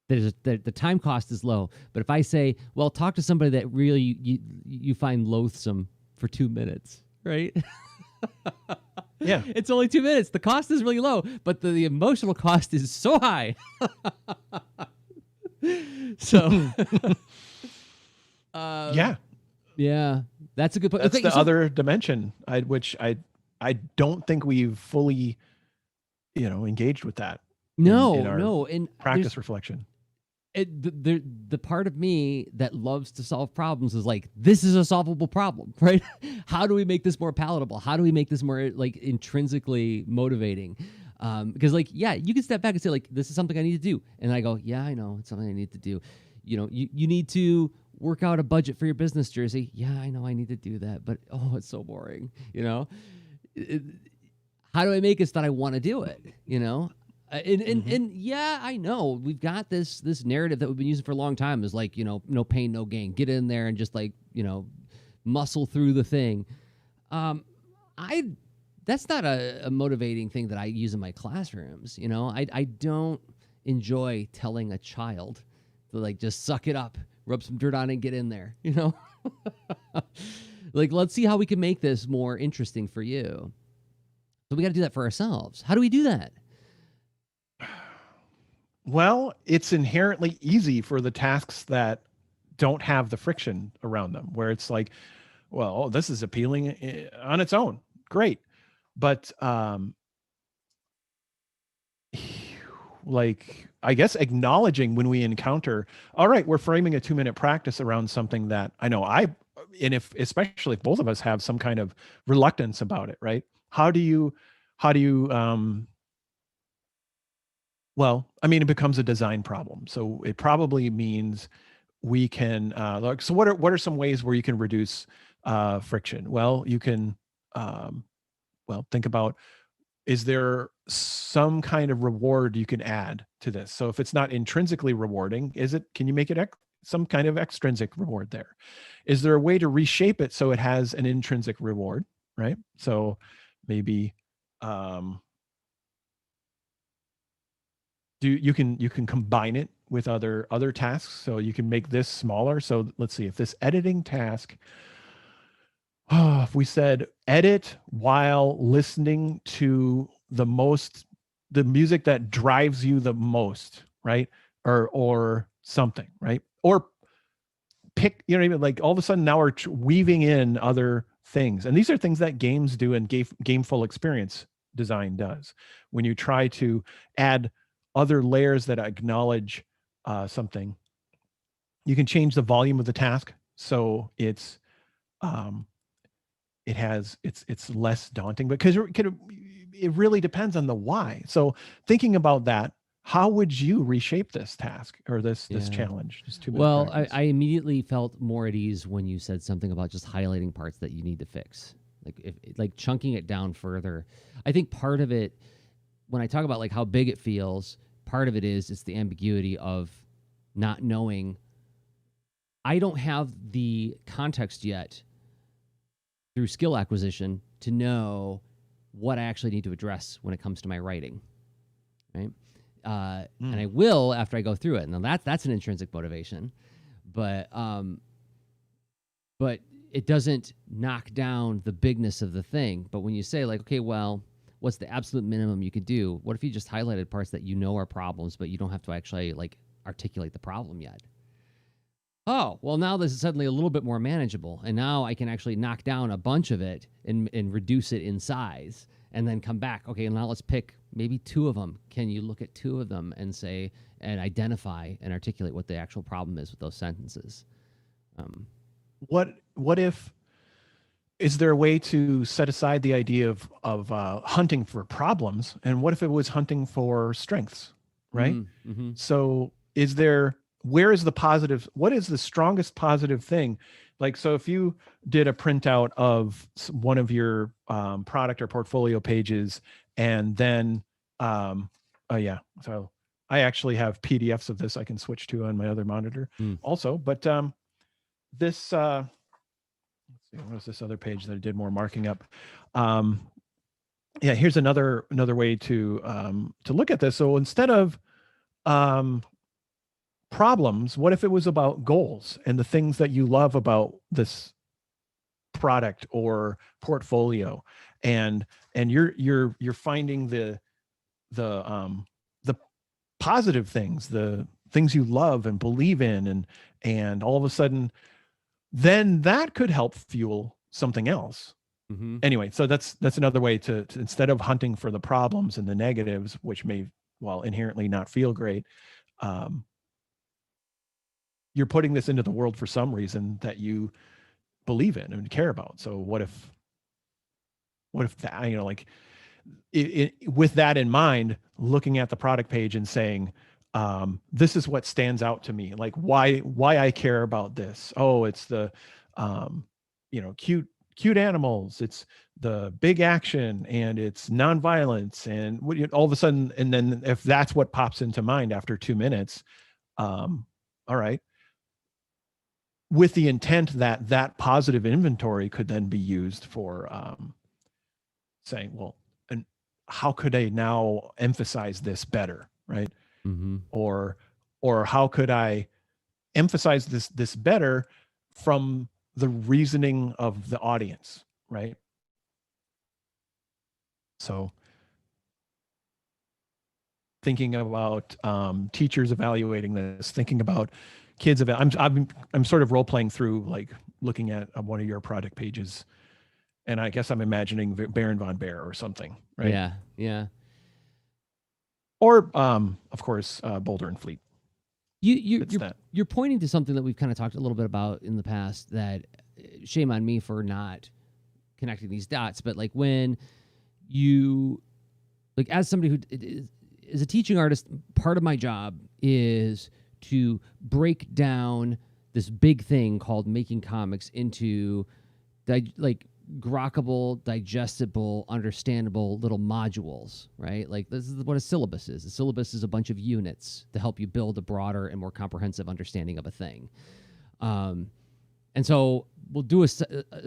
the time cost is low. But if I say, well, talk to somebody that really you find loathsome for 2 minutes, right? Yeah, it's only 2 minutes. The cost is really low, but the emotional cost is so high. So, yeah, that's a good point. That's the other dimension, which I don't think we've fully, engaged with that. No, in practice reflection. the part of me that loves to solve problems is like, this is a solvable problem, right? How do we make this more palatable? How do we make this more like intrinsically motivating? Because like, yeah, you can step back and say like, this is something I need to do. And I go, yeah, I know it's something I need to do. You know, you need to work out a budget for your business, Jerzy. Yeah, I know I need to do that, but oh, it's so boring. You know, how do I make it so that I want to do it? You know, and yeah, I know we've got this narrative that we've been using for a long time is like, you know, no pain, no gain. Get in there and just like, you know, muscle through the thing. That's not a motivating thing that I use in my classrooms. You know, I don't enjoy telling a child to like just suck it up, rub some dirt on it, and get in there. You know, like let's see how we can make this more interesting for you. So we got to do that for ourselves. How do we do that? Well, it's inherently easy for the tasks that don't have the friction around them, where it's like, well, this is appealing on its own. Great. But like, I guess acknowledging when we encounter, all right, we're framing a 2-minute practice around something that I know especially if both of us have some kind of reluctance about it, right? How do you well, I mean, it becomes a design problem. So it probably means we can look. So what are some ways where you can reduce friction? Well, you can think about, is there some kind of reward you can add to this? So if it's not intrinsically rewarding, can you make it some kind of extrinsic reward there? Is there a way to reshape it so it has an intrinsic reward, right? So maybe you can combine it with other tasks, so you can make this smaller. So let's see, if this editing task, if we said edit while listening to the music that drives you the most, right? Or something, right? Or pick, you know what I mean? Like all of a sudden now we're weaving in other things. And these are things that games do and gameful experience design does. When you try to add other layers that acknowledge something, you can change the volume of the task so it's less daunting, because it really depends on the why. So thinking about that, how would you reshape this task or this challenge? Well, I immediately felt more at ease when you said something about just highlighting parts that you need to fix, like chunking it down further. I think part of it, when I talk about like how big it feels, part of it is it's the ambiguity of not knowing. I don't have the context yet through skill acquisition to know what I actually need to address when it comes to my writing, right? And I will after I go through it. Now that's an intrinsic motivation, but it doesn't knock down the bigness of the thing. But when you say like, okay, well, what's the absolute minimum you could do? What if you just highlighted parts that you know are problems, but you don't have to actually like articulate the problem yet? Oh, well, now this is suddenly a little bit more manageable, and now I can actually knock down a bunch of it and reduce it in size, and then come back. Okay, now let's pick maybe 2 of them. Can you look at 2 of them and say and identify and articulate what the actual problem is with those sentences? What if? Is there a way to set aside the idea of hunting for problems, and what if it was hunting for strengths, right? Mm-hmm. So where is the positive? What is the strongest positive thing? Like, so if you did a printout of one of your product or portfolio pages, and then, so I actually have PDFs of this I can switch to on my other monitor also, but this, let's see, what was this other page that I did more marking up? Here's another way to look at this. So instead of problems, what if it was about goals and the things that you love about this product or portfolio, and you're finding the positive things, the things you love and believe in, and all of a sudden then that could help fuel something else. Anyway, so that's another way to instead of hunting for the problems and the negatives, which may inherently not feel great, you're putting this into the world for some reason that you believe in and care about. So what if that, like with that in mind, looking at the product page and saying, this is what stands out to me, like why I care about this. Oh, it's the cute animals, it's the big action, and it's nonviolence, and all of a sudden, and then if that's what pops into mind after 2 minutes, all right, with the intent that that positive inventory could then be used for saying, well, and how could I now emphasize this better, right? Mm-hmm. Or how could I emphasize this better from the reasoning of the audience, right? So thinking about teachers evaluating this, thinking about kids I'm sort of role playing through, like looking at one of your product pages, and I guess I'm imagining Baron von Bear or something, right? Yeah. Or of course Boulder and Fleet. You're pointing to something that we've kind of talked a little bit about in the past, that shame on me for not connecting these dots, but like when you, like as somebody who is a teaching artist, part of my job is to break down this big thing called making comics into like grokkable, digestible, understandable little modules, right? Like this is what a syllabus is. A syllabus is a bunch of units to help you build a broader and more comprehensive understanding of a thing. And so we'll do a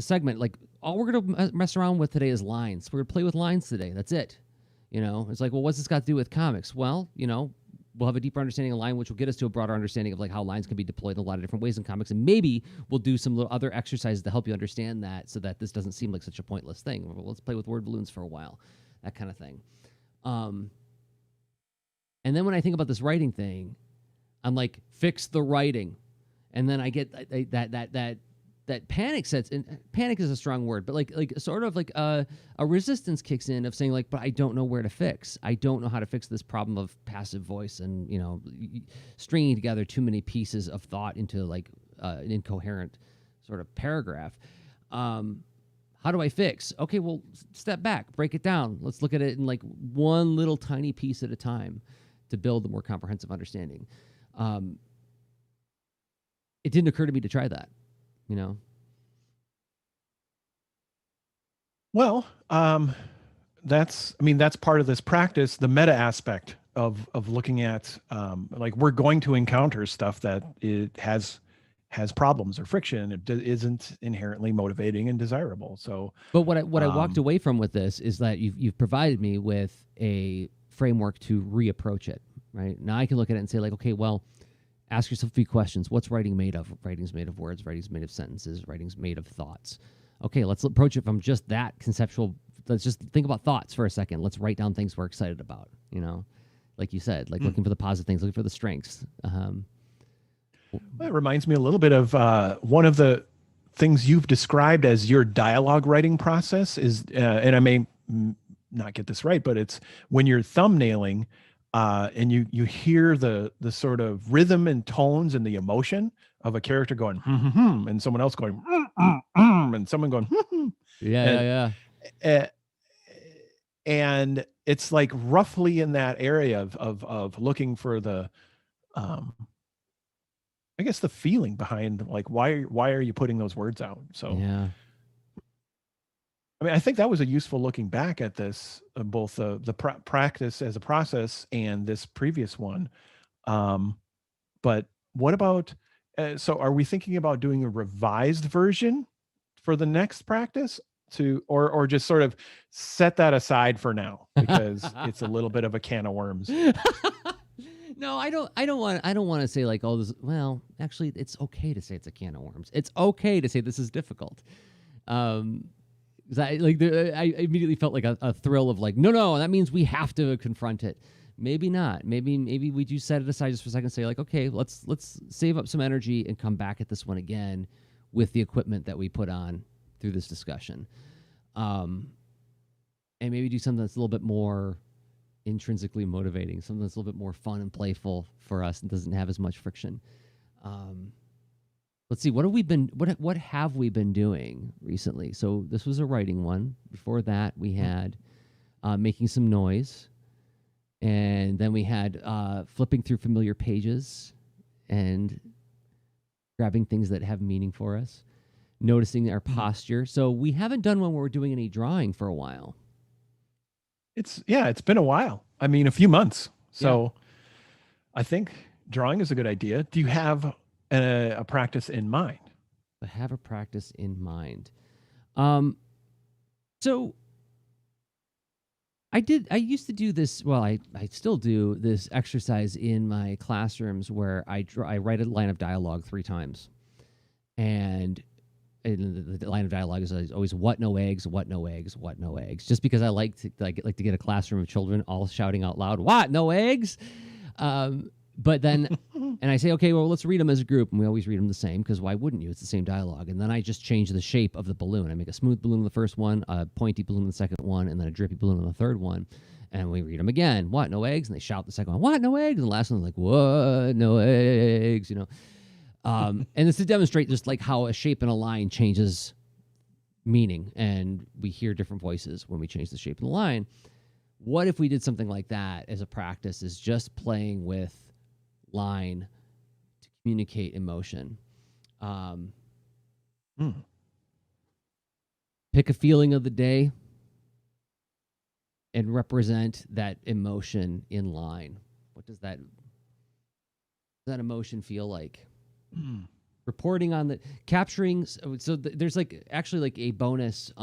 segment, like all we're going to mess around with today is lines. We're going to play with lines today. That's it. It's like, well, what's this got to do with comics? Well, we'll have a deeper understanding of line, which will get us to a broader understanding of like how lines can be deployed in a lot of different ways in comics. And maybe we'll do some little other exercises to help you understand that, so that this doesn't seem like such a pointless thing. Well, let's play with word balloons for a while, that kind of thing. And then when I think about this writing thing, I'm like, fix the writing. And then I get that panic sets in. Panic is a strong word, but like sort of like a resistance kicks in of saying like, but I don't know where to fix. I don't know how to fix this problem of passive voice and stringing together too many pieces of thought into like an incoherent sort of paragraph. How do I fix? Okay, well, step back, break it down. Let's look at it in like one little tiny piece at a time to build a more comprehensive understanding. It didn't occur to me to try that. Well, that's part of this practice, the meta aspect of looking at, like we're going to encounter stuff that it has problems or friction. It isn't inherently motivating and desirable. So, but what I walked away from with this is that you've provided me with a framework to reapproach it. Right now, I can look at it and say like, okay, well, ask yourself a few questions. What's writing made of? Writing's made of words. Writing's made of sentences. Writing's made of thoughts. Okay, let's approach it from just that conceptual. Let's just think about thoughts for a second. Let's write down things we're excited about. Like you said, like looking for the positive things, looking for the strengths. Well, it reminds me a little bit of one of the things you've described as your dialogue writing process is, and I may not get this right, but it's when you're thumbnailing. And you hear the sort of rhythm and tones and the emotion of a character going and someone else going and someone going yeah. And it's like roughly in that area of looking for the I guess the feeling behind like why are you putting those words out? So yeah. I think that was a useful looking back at this, both the practice as a process and this previous one. But what about, so are we thinking about doing a revised version for the next practice or just sort of set that aside for now because it's a little bit of a can of worms? No, I don't want to say like, oh, this, well, actually it's okay to say it's a can of worms. It's okay to say this is difficult. I immediately felt like a thrill of like, no, that means we have to confront it. Maybe not. Maybe we do set it aside just for a second and say like, okay, let's save up some energy and come back at this one again with the equipment that we put on through this discussion. And maybe do something that's a little bit more intrinsically motivating, something that's a little bit more fun and playful for us and doesn't have as much friction. Let's see. What have we been doing recently? So this was a writing one. Before that, we had making some noise, and then we had flipping through familiar pages and grabbing things that have meaning for us, noticing our posture. So we haven't done one where we're doing any drawing for a while. It's been a while. I mean, a few months. So I think drawing is a good idea. Do you have a practice in mind? I have a practice in mind. So I used to do this. Well, I still do this exercise in my classrooms where I write a line of dialogue 3 times, and the line of dialogue is always what no eggs, what no eggs, what no eggs. Just because I like to get a classroom of children all shouting out loud, "What no eggs?" But then, and I say, okay, well, let's read them as a group, and we always read them the same because why wouldn't you? It's the same dialogue. And then I just change the shape of the balloon. I make a smooth balloon in the first one, a pointy balloon in the second one, and then a drippy balloon in the third one. And we read them again. What no eggs? And they shout the second one, "What no eggs?" And the last one's like, "What no eggs?" And it's to demonstrate just like how a shape in a line changes meaning, and we hear different voices when we change the shape of the line. What if we did something like that as a practice, is just playing with line to communicate emotion? Pick a feeling of the day and represent that emotion in line. What does that emotion feel like? Reporting on the capturing. So there's actually a bonus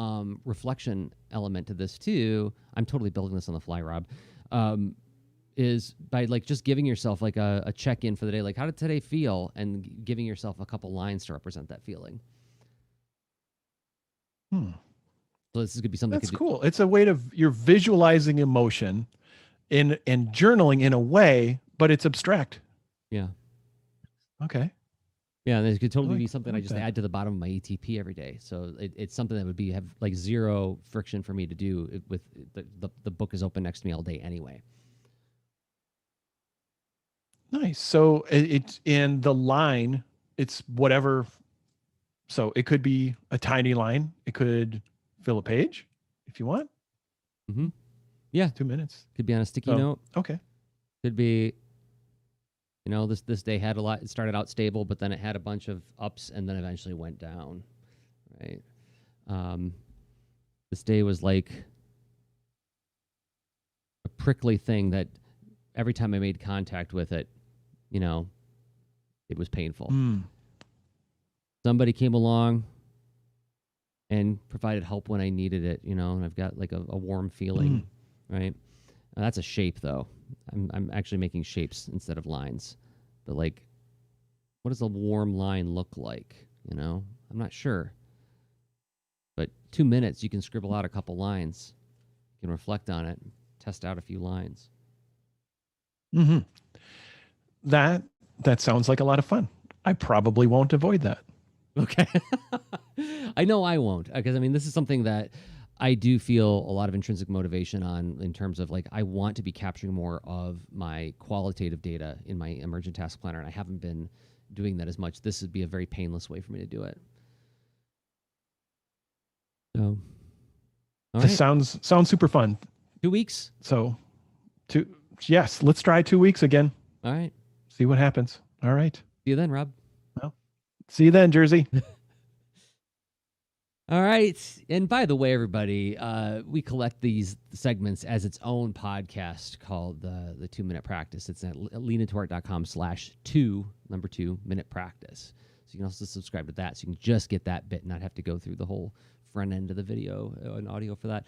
reflection element to this too. I'm totally building this on the fly, Rob. Is by just giving yourself a check-in for the day. Like, how did today feel? And giving yourself a couple lines to represent that feeling. So this is going to be something that's cool. It's a way you're visualizing emotion and journaling in a way, but it's abstract. Yeah. Okay. Yeah, and this could totally be something I just add to the bottom of my ETP every day. So it's something that would have zero friction for me to do. With the book is open next to me all day anyway. Nice. So it's in the line. It's whatever. So it could be a tiny line. It could fill a page if you want. Mm-hmm. Yeah. 2 minutes. Could be on a sticky note. Okay. Could be. This day had a lot. It started out stable, but then it had a bunch of ups, and then eventually went down. Right. This day was like a prickly thing that every time I made contact with it, it was painful. Somebody came along and provided help when I needed it. And I've got a warm feeling. Right. That's a shape, though. I'm actually making shapes instead of lines. But what does a warm line look like? I'm not sure. But 2 minutes, you can scribble out a couple lines. You can reflect on it, test out a few lines. Mm-hmm. That sounds like a lot of fun. I probably won't avoid that. Okay. I know I won't, because this is something that I do feel a lot of intrinsic motivation on, in terms of I want to be capturing more of my qualitative data in my emergent task planner, and I haven't been doing that as much. This would be a very painless way for me to do it. So, this sounds super fun. 2 weeks. So, yes, let's try 2 weeks again. All right. See what happens. All right. See you then, Rob. Well, see you then, Jerzy. All right. And by the way, everybody, we collect these segments as its own podcast called the 2 Minute Practice. It's at leanitoart.com/2 practice. So you can also subscribe to that. So you can just get that bit and not have to go through the whole front end of the video and audio for that.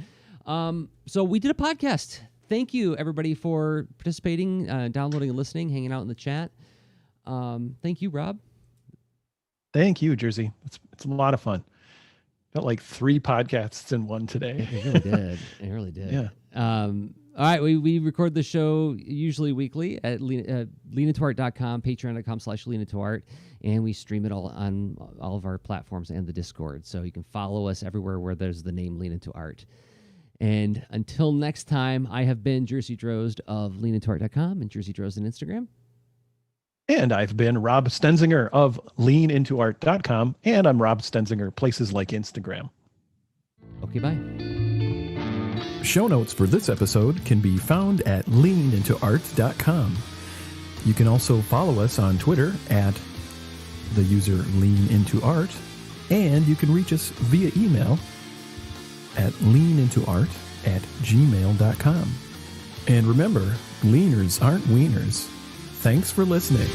So we did a podcast. Thank you, everybody, for participating, downloading and listening, hanging out in the chat. Thank you, Rob. Thank you, Jerzy. It's a lot of fun. Got 3 podcasts in one today. It really did. It really did. Yeah. All right. We record the show usually weekly at leanitoart.com, patreon.com/leanitoart, and we stream it all on all of our platforms and the Discord. So you can follow us everywhere where there's the name Lean Into Art. And until next time, I have been Jerzy Drozd of leanitoart.com and Jerzy Drozd on Instagram. And I've been Rob Stenzinger of leanintoart.com, and I'm Rob Stenzinger, places like Instagram. Okay, bye. Show notes for this episode can be found at leanintoart.com. You can also follow us on Twitter at the user leanintoart, and you can reach us via email at leanintoart@gmail.com. And remember, leaners aren't wieners. Thanks for listening.